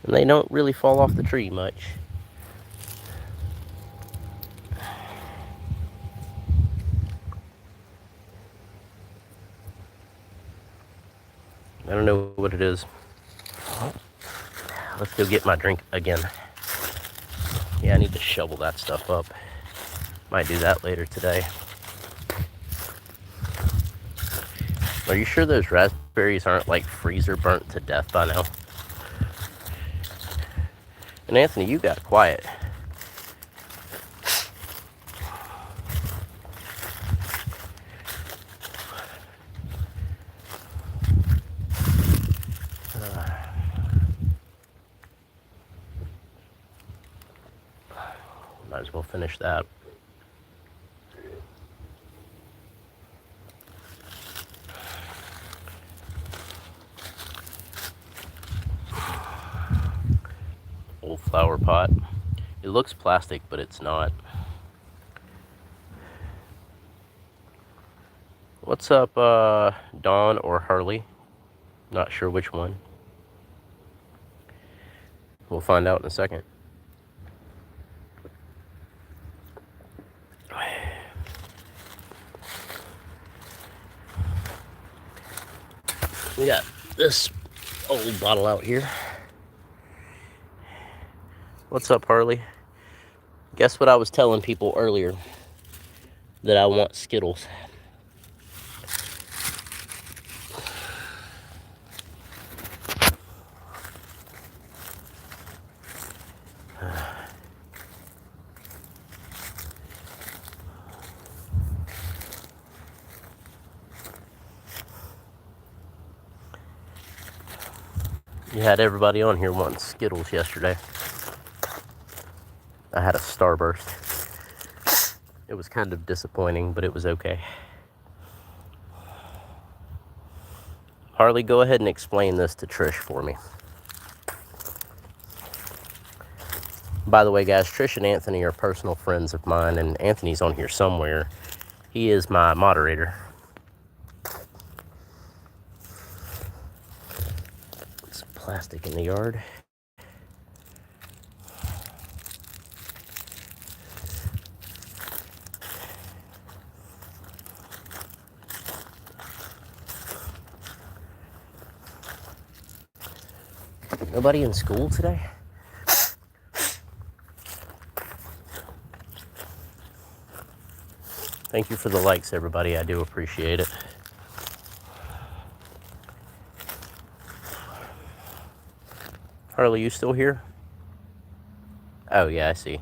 And they don't really fall off the tree much. I don't know what it is. Let's go get my drink again. Yeah, I need to shovel that stuff up. Might do that later today. Are you sure those raspberries aren't like freezer burnt to death by now? And Anthony, you got quiet. Might as well finish that. Old flower pot. It looks plastic, but it's not. What's up, Dawn or Harley? Not sure which one. We'll find out in a second. We got this old bottle out here. What's up, Harley? Guess what I was telling people earlier? That I want Skittles. You had everybody on here wanting Skittles yesterday. I had a Starburst. It was kind of disappointing, but it was okay. Harley, go ahead and explain this to Trish for me. By the way, guys, Trish and Anthony are personal friends of mine, and Anthony's on here somewhere. He is my moderator. Some plastic in the yard. Nobody in school today? Thank you for the likes, everybody. I do appreciate it. Harley, you still here? Oh, yeah, I see.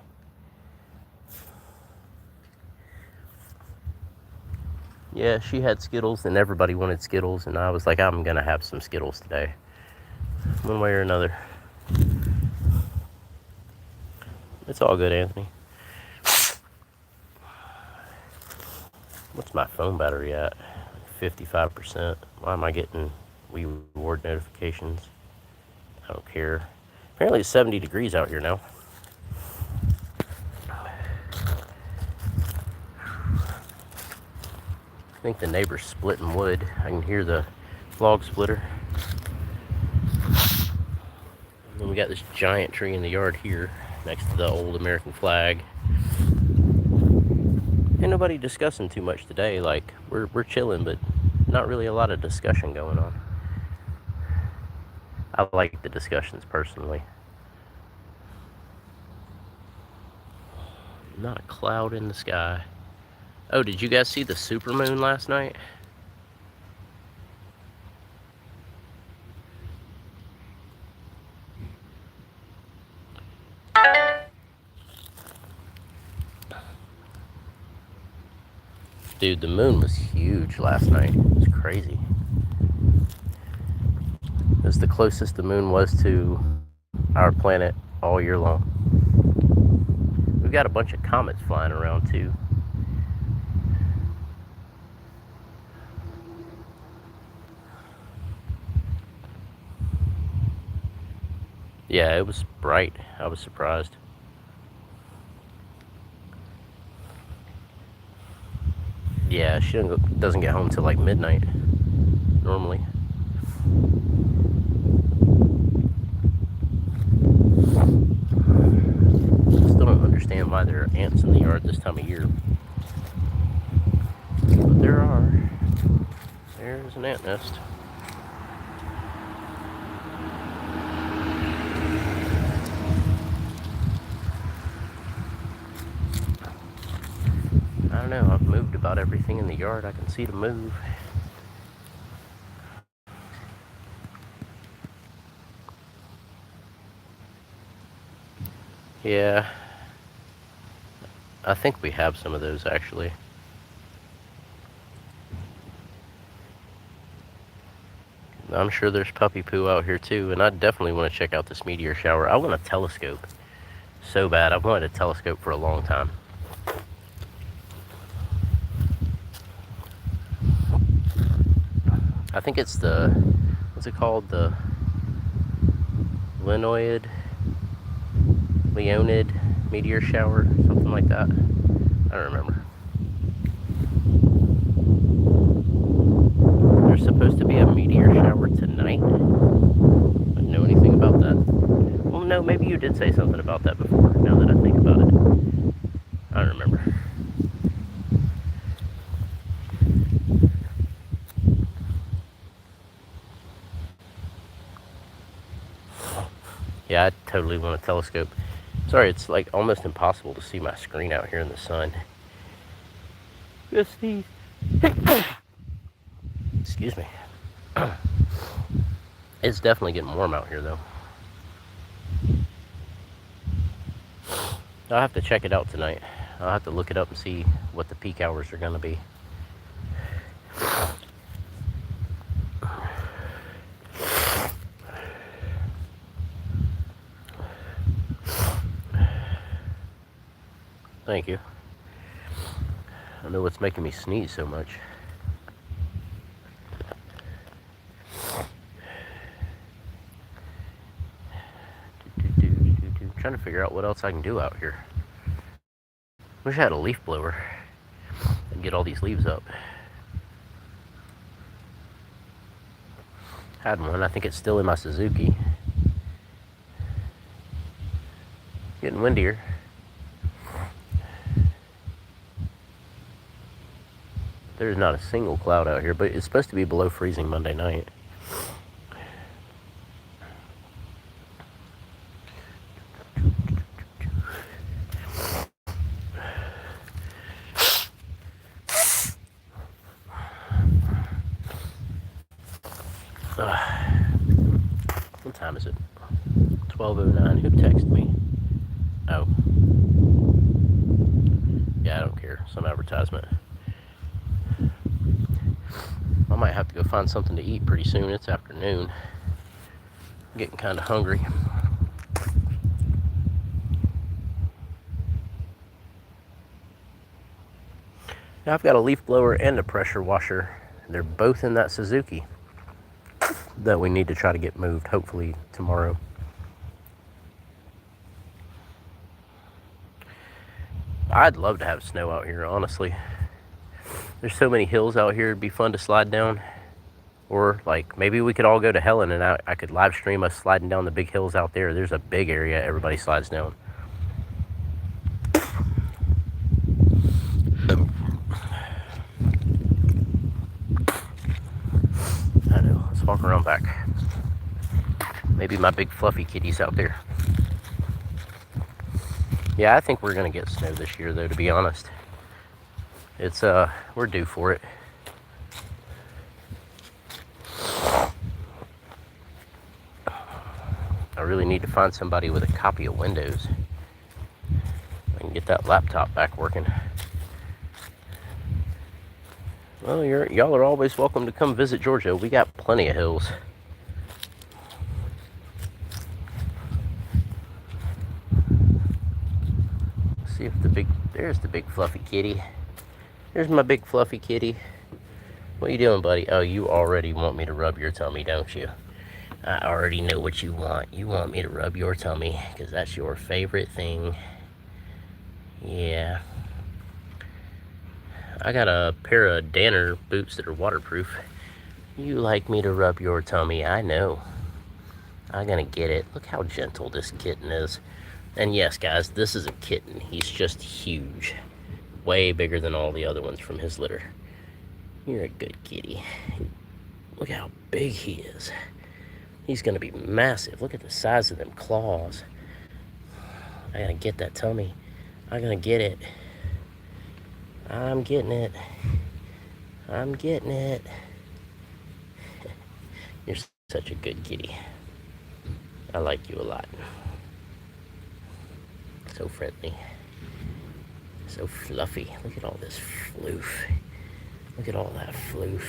Yeah, she had Skittles, and everybody wanted Skittles, and I was like, I'm going to have some Skittles today. One way or another. It's all good, Anthony. What's my phone battery at? 55%. Why am I getting reward notifications? I don't care. Apparently it's 70 degrees out here now. I think the neighbor's splitting wood. I can hear the log splitter. we got this giant tree in the yard here next to the old American flag. Ain't nobody discussing too much today. Like, we're chilling, but not really a lot of discussion going on. I like the discussions personally. Not a cloud in the sky. Oh, did you guys see the supermoon last night? Dude, the moon was huge last night. It was crazy. It was the closest the moon was to our planet all year long. We've got a bunch of comets flying around too. Yeah, it was bright. I was surprised. Yeah, she doesn't get home till like midnight normally. Still don't understand why there are ants in the yard this time of year. But there are. There's an ant nest. I don't know, I've moved about everything in the yard I can see to move. Yeah, I think we have some of those actually. I'm sure there's puppy poo out here too, and I definitely want to check out this meteor shower. I want a telescope so bad. I've wanted a telescope for a long time. I think it's the, what's it called? The Leonid meteor shower, something like that. I don't remember. There's supposed to be a meteor shower tonight. I don't know anything about that. Well, no, maybe you did say something about that before, now that I think about it. I don't remember. Yeah, I totally want a telescope. Sorry, it's like almost impossible to see my screen out here in the sun. Just these. Excuse me. It's definitely getting warm out here though. I'll have to check it out tonight. I'll have to look it up and see what the peak hours are going to be. Thank you. I know what's making me sneeze so much. I'm trying to figure out what else I can do out here. Wish I had a leaf blower and get all these leaves up. Had one. I think it's still in my Suzuki. Getting windier. There's not a single cloud out here, but it's supposed to be below freezing Monday night. What time is it? 12:09. Who texted me? Oh. Yeah, I don't care. Some advertisement. I might have to go find something to eat pretty soon. It's afternoon. I'm getting kind of hungry. Now I've got a leaf blower and a pressure washer. They're both in that Suzuki that we need to try to get moved, hopefully tomorrow. I'd love to have snow out here, honestly. There's so many hills out here, it'd be fun to slide down. Or, like, maybe we could all go to Helen and I could live stream us sliding down the big hills out there. There's a big area everybody slides down. I know. Let's walk around back. Maybe my big fluffy kitty's out there. Yeah, I think we're going to get snow this year, though, to be honest. It's, we're due for it. I really need to find somebody with a copy of Windows. I can get that laptop back working. Well, y'all are always welcome to come visit Georgia. We got plenty of hills. Let's see if there's the big fluffy kitty. There's my big fluffy kitty. What are you doing, buddy? Oh, you already want me to rub your tummy, don't you? I already know what you want. You want me to rub your tummy, because that's your favorite thing. Yeah. I got a pair of Danner boots that are waterproof. You like me to rub your tummy, I know. I'm gonna get it. Look how gentle this kitten is. And yes, guys, this is a kitten. He's just huge. Way bigger than all the other ones from his litter. You're a good kitty. Look how big he is. He's gonna be massive. Look at the size of them claws. I gotta get that tummy. I'm gonna get it. I'm getting it. I'm getting it. You're such a good kitty. I like you a lot. So friendly. So fluffy. Look at all this floof. Look at all that floof.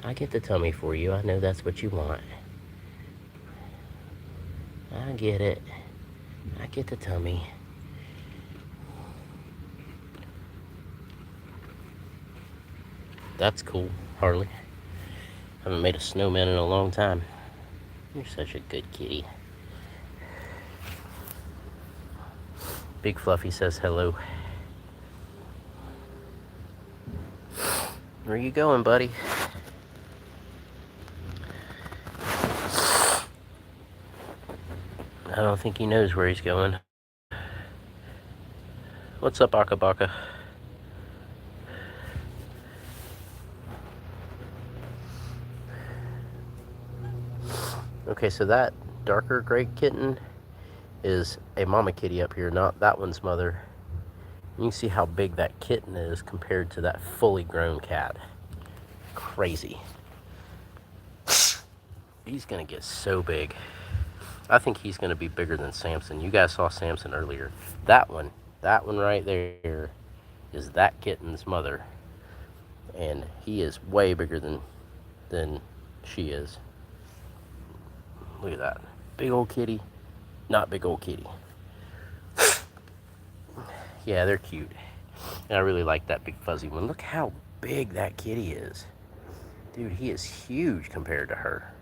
I get the tummy for you. I know that's what you want. I get it. I get the tummy. That's cool, Harley. Haven't made a snowman in a long time. You're such a good kitty. Big Fluffy says hello. Where you going, buddy? I don't think he knows where he's going. What's up, Aka Baka? Okay, so that darker gray kitten is a mama kitty up here, not that one's mother. You can see how big that kitten is compared to that fully grown cat. Crazy. He's gonna get so big. I think he's gonna be bigger than Samson. You guys saw Samson earlier. That one right there is that kitten's mother. And he is way bigger than she is. Look at that. Big old kitty. Not big old kitty. Yeah, they're cute. And I really like that big fuzzy one. Look how big that kitty is. Dude, he is huge compared to her.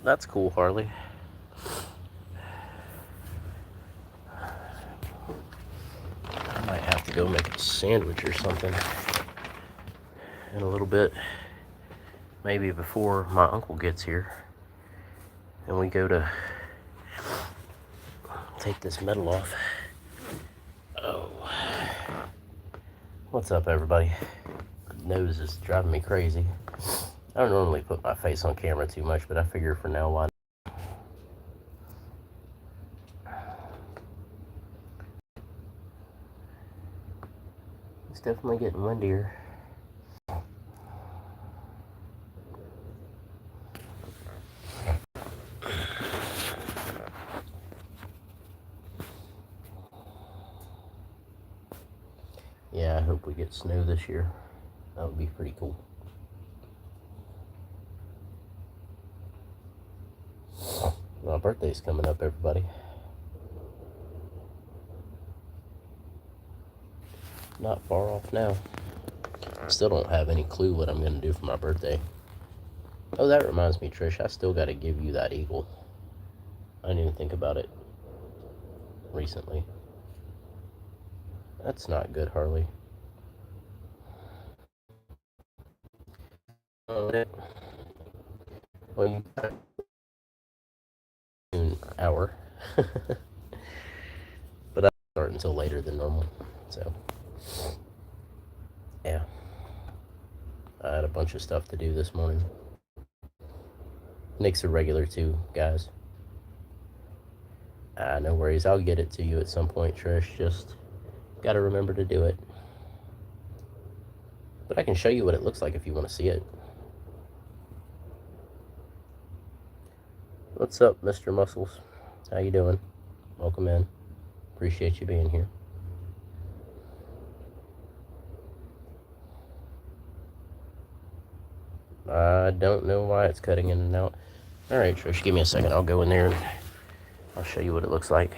That's cool, Harley. I might have to go make a sandwich or something in a little bit. Maybe before my uncle gets here. And we go to take this metal off. Oh. What's up, everybody? Nose is driving me crazy. I don't normally put my face on camera too much, but I figure for now, why not? It's definitely getting windier. Yeah, I hope we get snow this year. That would be pretty cool. My birthday's coming up, everybody. Not far off now. Still don't have any clue what I'm going to do for my birthday. Oh, that reminds me, Trish, I still got to give you that eagle. I didn't even think about it. recently. That's not good, Harley. Well, you got an hour. But I don't start until later than normal. So, yeah. I had a bunch of stuff to do this morning. Nick's a regular too, guys. No worries. I'll get it to you at some point, Trish. Just gotta remember to do it. But I can show you what it looks like if you want to see it. What's up, Mr. Muscles? How you doing? Welcome in. Appreciate you being here. I don't know why it's cutting in and out. Alright, Trish, give me a second. I'll go in there and I'll show you what it looks like.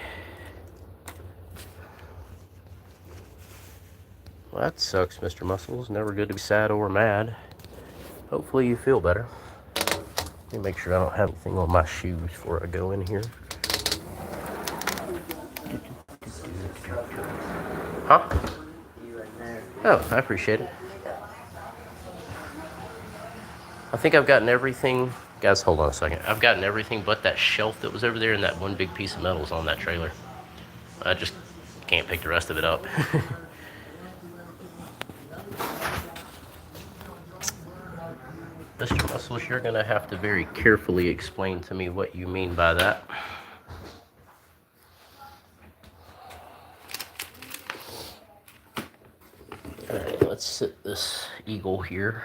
Well, that sucks, Mr. Muscles. Never good to be sad or mad. Hopefully you feel better. Let me make sure I don't have anything on my shoes before I go in here. Huh? Oh, I appreciate it. I think I've gotten everything. Guys, hold on a second. I've gotten everything but that shelf that was over there and that one big piece of metal is on that trailer. I just can't pick the rest of it up. Mr. Muscles, you're going to have to very carefully explain to me what you mean by that. Alright, let's sit this eagle here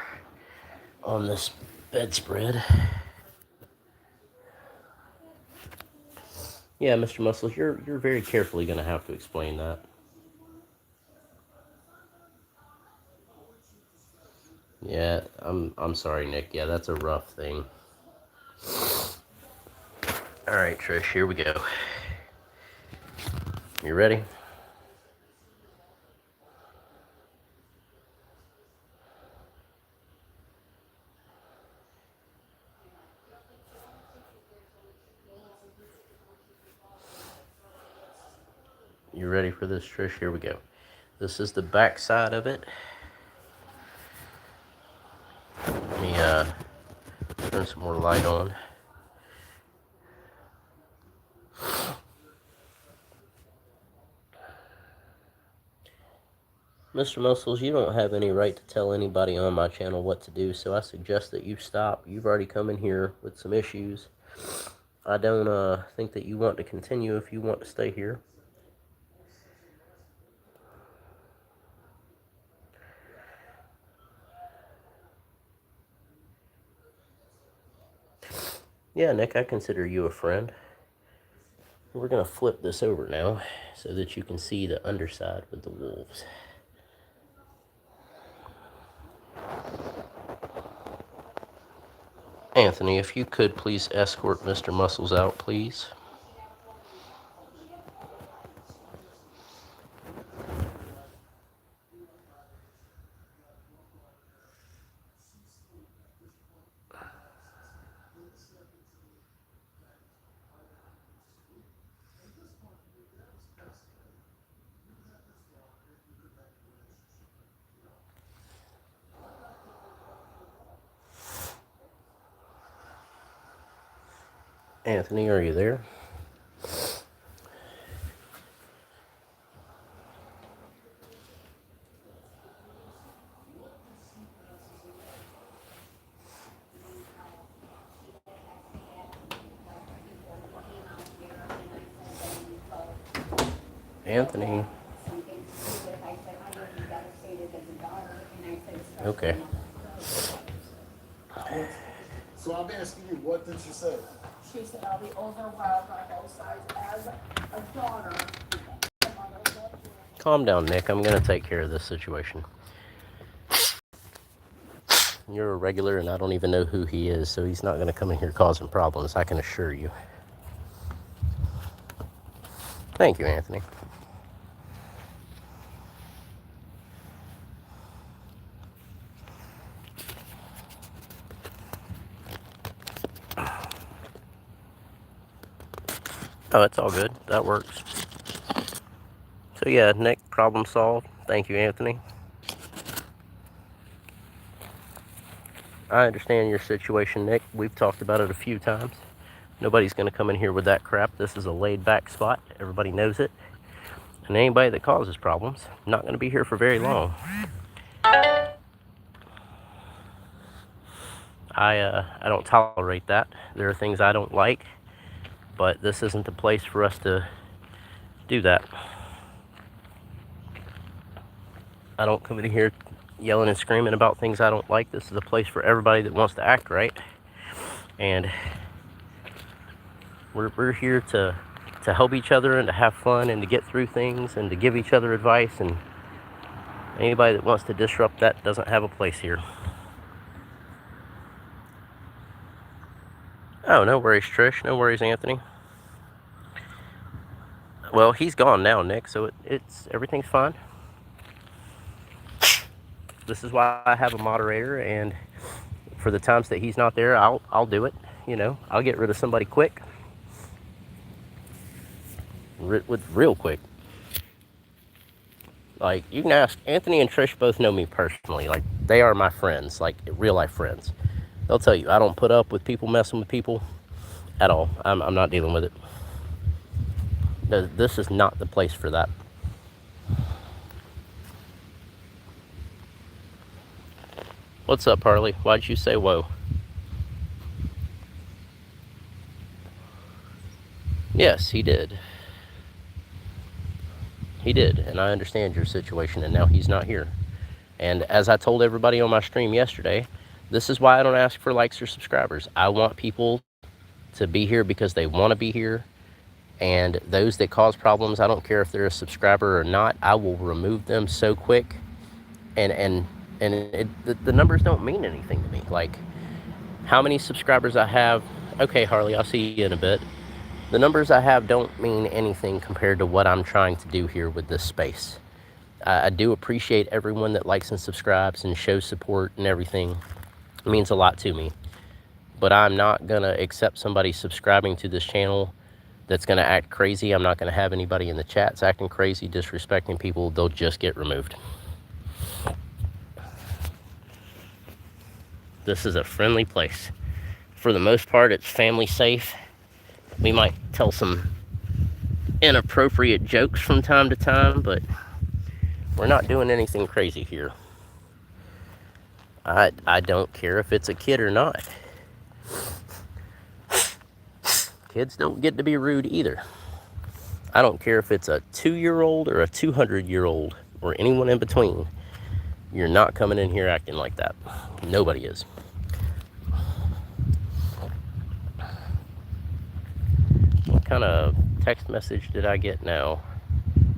on this bedspread. Yeah, Mr. Muscles, you're very carefully going to have to explain that. Yeah, I'm sorry, Nick. Yeah, that's a rough thing. All right, Trish, here we go. You ready? You ready for this, Trish? Here we go. This is the back side of it. Let me turn some more light on. Mr. Muscles, you don't have any right to tell anybody on my channel what to do, so I suggest that you stop. You've already come in here with some issues. I don't think that you want to continue if you want to stay here. Yeah, Nick, I consider you a friend. We're going to flip this over now so that you can see the underside with the wolves. Anthony, if you could please escort Mr. Muscles out, please. Anthony, are you there? Anthony. Okay. So I'm asking you, what did she say? She said, I'll be overwhelmed on both sides as a daughter. Calm down, Nick. I'm going to take care of this situation. You're a regular, and I don't even know who he is, so he's not going to come in here causing problems, I can assure you. Thank you, Anthony. Oh, it's all good. That works. So yeah, Nick, problem solved. Thank you, Anthony. I understand your situation, Nick. We've talked about it a few times. Nobody's going to come in here with that crap. This is a laid-back spot. Everybody knows it. And anybody that causes problems, not going to be here for very long. I don't tolerate that. There are things I don't like, but this isn't the place for us to do that. I don't come in here yelling and screaming about things I don't like. This is a place for everybody that wants to act right. And we're here to help each other and to have fun and to get through things and to give each other advice. And anybody that wants to disrupt that doesn't have a place here. Oh, no worries, Trish. No worries, Anthony. Well, he's gone now, Nick, so it's everything's fine. This is why I have a moderator, and for the times that he's not there, I'll do it. You know, I'll get rid of somebody quick. Real quick. Like, you can ask, Anthony and Trish both know me personally. Like, they are my friends, like real life friends. They'll tell you, I don't put up with people messing with people at all. I'm not dealing with it. This is not the place for that. What's up, Harley? Why'd you say whoa? Yes, he did. He did, and I understand your situation, and now he's not here. And as I told everybody on my stream yesterday, this is why I don't ask for likes or subscribers. I want people to be here because they want to be here. And those that cause problems, I don't care if they're a subscriber or not, I will remove them so quick. And the numbers don't mean anything to me. Like, how many subscribers I have, okay, Harley, I'll see you in a bit. The numbers I have don't mean anything compared to what I'm trying to do here with this space. I do appreciate everyone that likes and subscribes and shows support and everything. It means a lot to me. But I'm not going to accept somebody subscribing to this channel that's going to act crazy. I'm not going to have anybody in the chats acting crazy, disrespecting people. They'll just get removed. This is a friendly place. For the most part, it's family safe. We might tell some inappropriate jokes from time to time, but we're not doing anything crazy here. I don't care if it's a kid or not. Kids don't get to be rude either. I don't care if it's a 2-year-old or a 200-year-old or anyone in between. You're not coming in here acting like that. Nobody is. What kind of text message did I get now?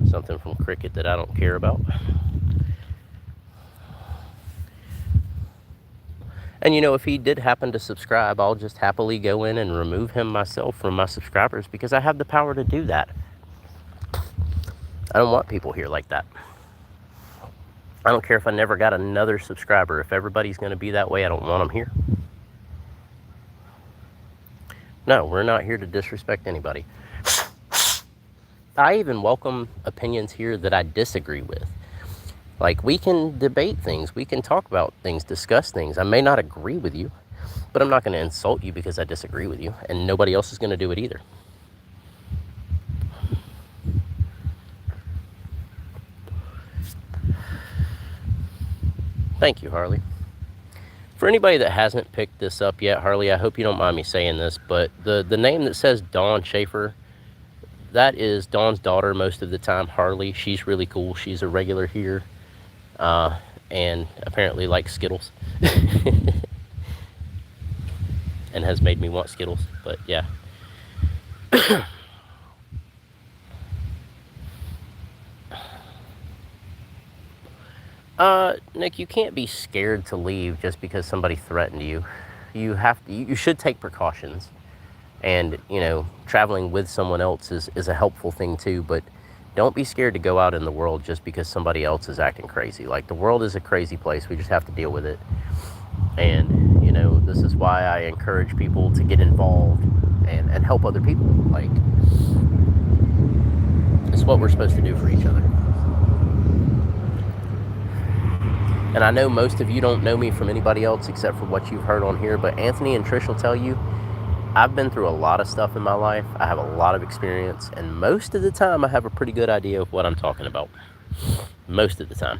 Something from Cricket that I don't care about. And you know, if he did happen to subscribe, I'll just happily go in and remove him myself from my subscribers because I have the power to do that. I don't want people here like that. I don't care if I never got another subscriber. If everybody's going to be that way, I don't want them here. No, we're not here to disrespect anybody. I even welcome opinions here that I disagree with. Like, we can debate things, we can talk about things, discuss things. I may not agree with you, but I'm not going to insult you because I disagree with you, and nobody else is going to do it either. Thank you, Harley. For anybody that hasn't picked this up yet, Harley, I hope you don't mind me saying this, but the name that says Dawn Schaefer, that is Dawn's daughter most of the time, Harley. She's really cool. She's a regular here. And apparently likes Skittles. And has made me want Skittles, but yeah. Nick, you can't be scared to leave just because somebody threatened you. You should take precautions. And, you know, traveling with someone else is a helpful thing too, but don't be scared to go out in the world just because somebody else is acting crazy. Like, the world is a crazy place. We just have to deal with it. And, you know, this is why I encourage people to get involved and help other people. Like, It's what we're supposed to do for each other. And I know most of you don't know me from anybody else except for what you've heard on here, but Anthony and Trish will tell you, I've been through a lot of stuff in my life. I have a lot of experience, and most of the time I have a pretty good idea of what I'm talking about. Most of the time.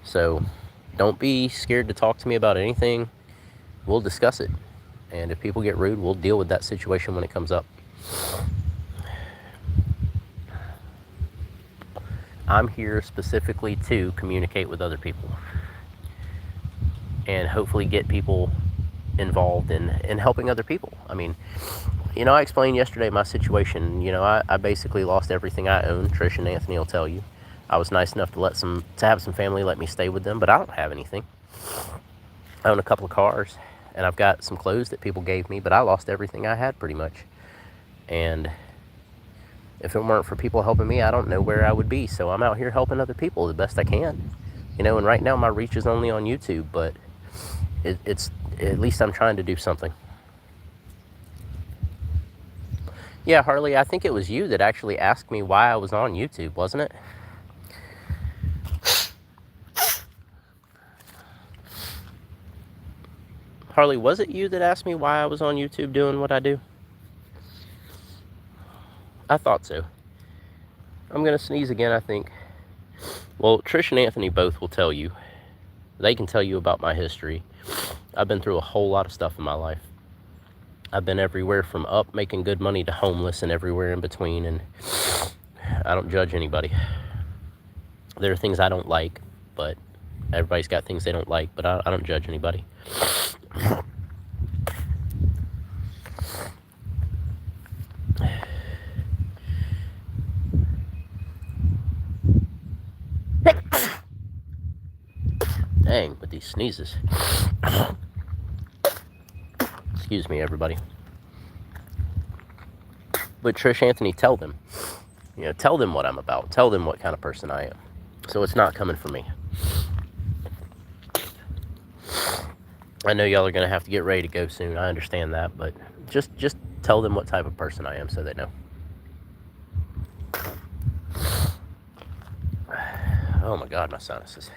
So don't be scared to talk to me about anything. We'll discuss it. And if people get rude, we'll deal with that situation when it comes up. I'm here specifically to communicate with other people and hopefully get people involved in helping other people. I mean, I explained yesterday my situation. I basically lost everything I own. Trish and Anthony will tell you. I was nice enough to have some family let me stay with them, but I don't have anything. I own a couple of cars, and I've got some clothes that people gave me, but I lost everything I had pretty much. And if it weren't for people helping me, I don't know where I would be. So I'm out here helping other people the best I can. And right now my reach is only on YouTube, but it's at least I'm trying to do something. Yeah, Harley, I think it was you that actually asked me why I was on YouTube, wasn't it? Harley, was it you that asked me why I was on YouTube doing what I do? I thought so. I'm going to sneeze again, I think. Well, Trish and Anthony both will tell you. They can tell you about my history. I've been through a whole lot of stuff in my life. I've been everywhere from up making good money to homeless and everywhere in between, and I don't judge anybody. There are things I don't like, but everybody's got things they don't like, but I don't judge anybody. Dang, with these sneezes. Excuse me, everybody. But Trish, Anthony, tell them. Tell them what I'm about. Tell them what kind of person I am. So it's not coming from me. I know y'all are going to have to get ready to go soon. I understand that, but just tell them what type of person I am so they know. Oh my God, my sinuses.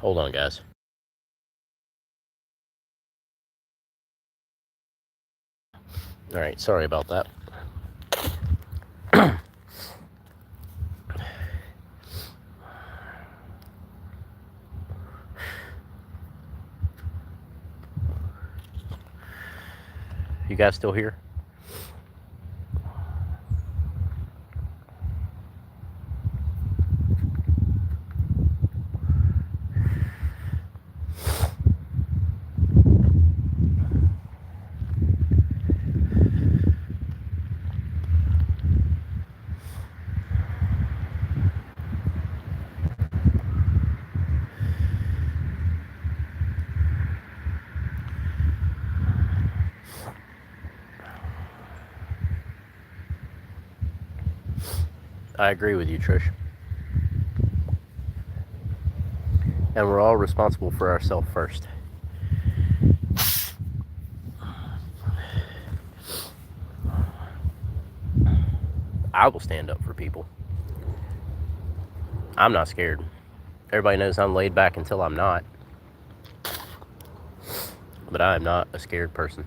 Hold on, guys. All right, sorry about that. You guys still here? I agree with you, Trish. And we're all responsible for ourselves first. I will stand up for people. I'm not scared. Everybody knows I'm laid back until I'm not. But I am not a scared person.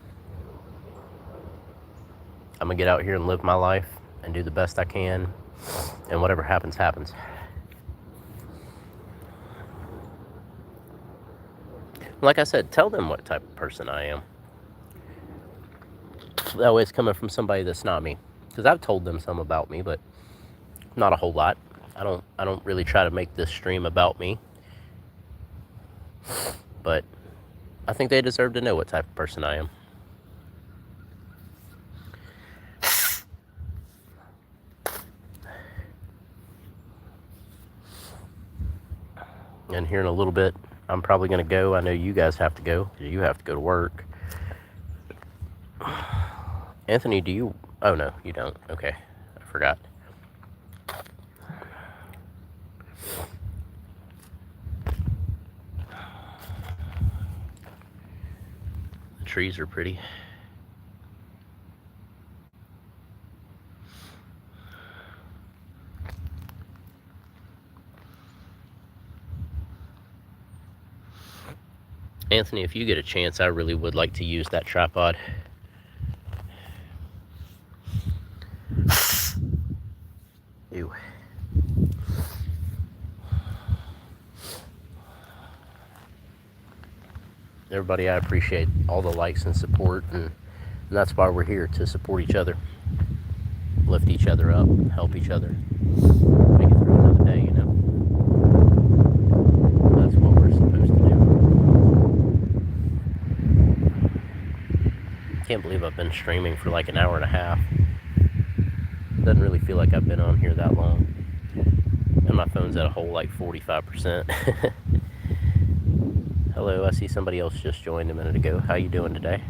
I'm going to get out here and live my life and do the best I can. And whatever happens, happens. Like I said, tell them what type of person I am. That way it's coming from somebody that's not me. Because I've told them some about me, but not a whole lot. I don't really try to make this stream about me. But I think they deserve to know what type of person I am. And here in a little bit, I'm probably going to go. I know you guys have to go. You have to go to work. Anthony, do you... Oh, no, you don't. Okay, I forgot. The trees are pretty. Anthony, if you get a chance, I really would like to use that tripod. Ew. Everybody, I appreciate all the likes and support, and that's why we're here, to support each other, lift each other up, help each other, make it through another day, you know. That's what we're supposed to do. Can't believe I've been streaming for like an hour and a half. Doesn't really feel like I've been on here that long. And my phone's at a whole like 45%. Hello, I see somebody else just joined a minute ago. How you doing today?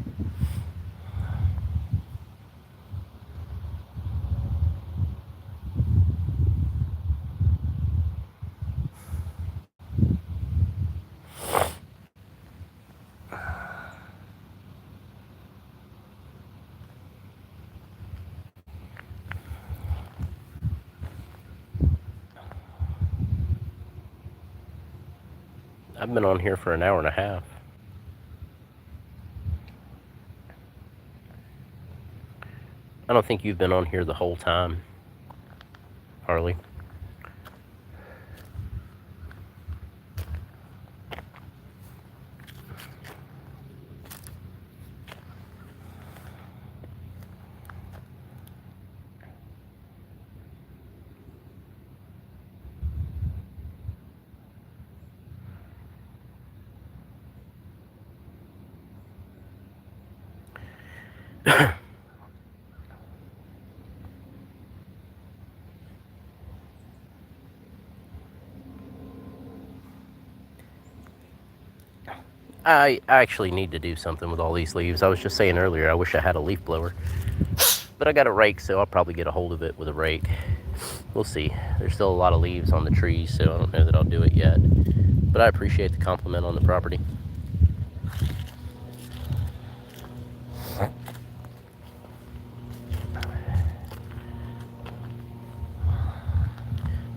I've been on here for an hour and a half. I don't think you've been on here the whole time, Harley. I actually need to do something with all these leaves. I was just saying earlier, I wish I had a leaf blower. But I got a rake, so I'll probably get a hold of it with a rake. We'll see. There's still a lot of leaves on the trees, so I don't know that I'll do it yet. But I appreciate the compliment on the property.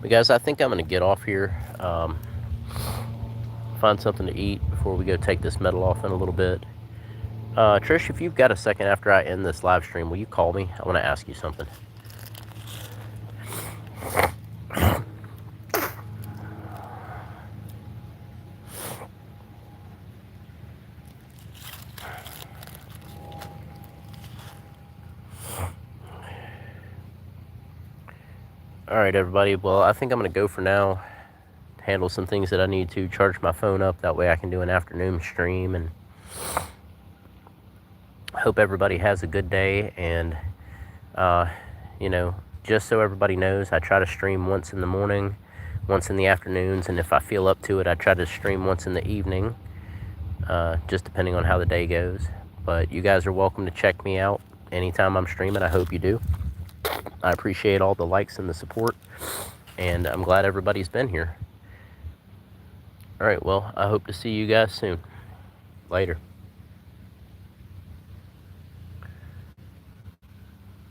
But guys, I think I'm going to get off here. Find something to eat before we go take this metal off in a little bit. Trish, if you've got a second after I end this live stream, will you call me? I want to ask you something. All right, everybody. Well, I think I'm going to go for now. Handle some things that I need to, charge my phone up. That way I can do an afternoon stream, and hope everybody has a good day. And, you know, just so everybody knows, I try to stream once in the morning, once in the afternoons, and if I feel up to it, I try to stream once in the evening, just depending on how the day goes. But you guys are welcome to check me out anytime I'm streaming. I hope you do. I appreciate all the likes and the support, and I'm glad everybody's been here. All right, well, I hope to see you guys soon. Later.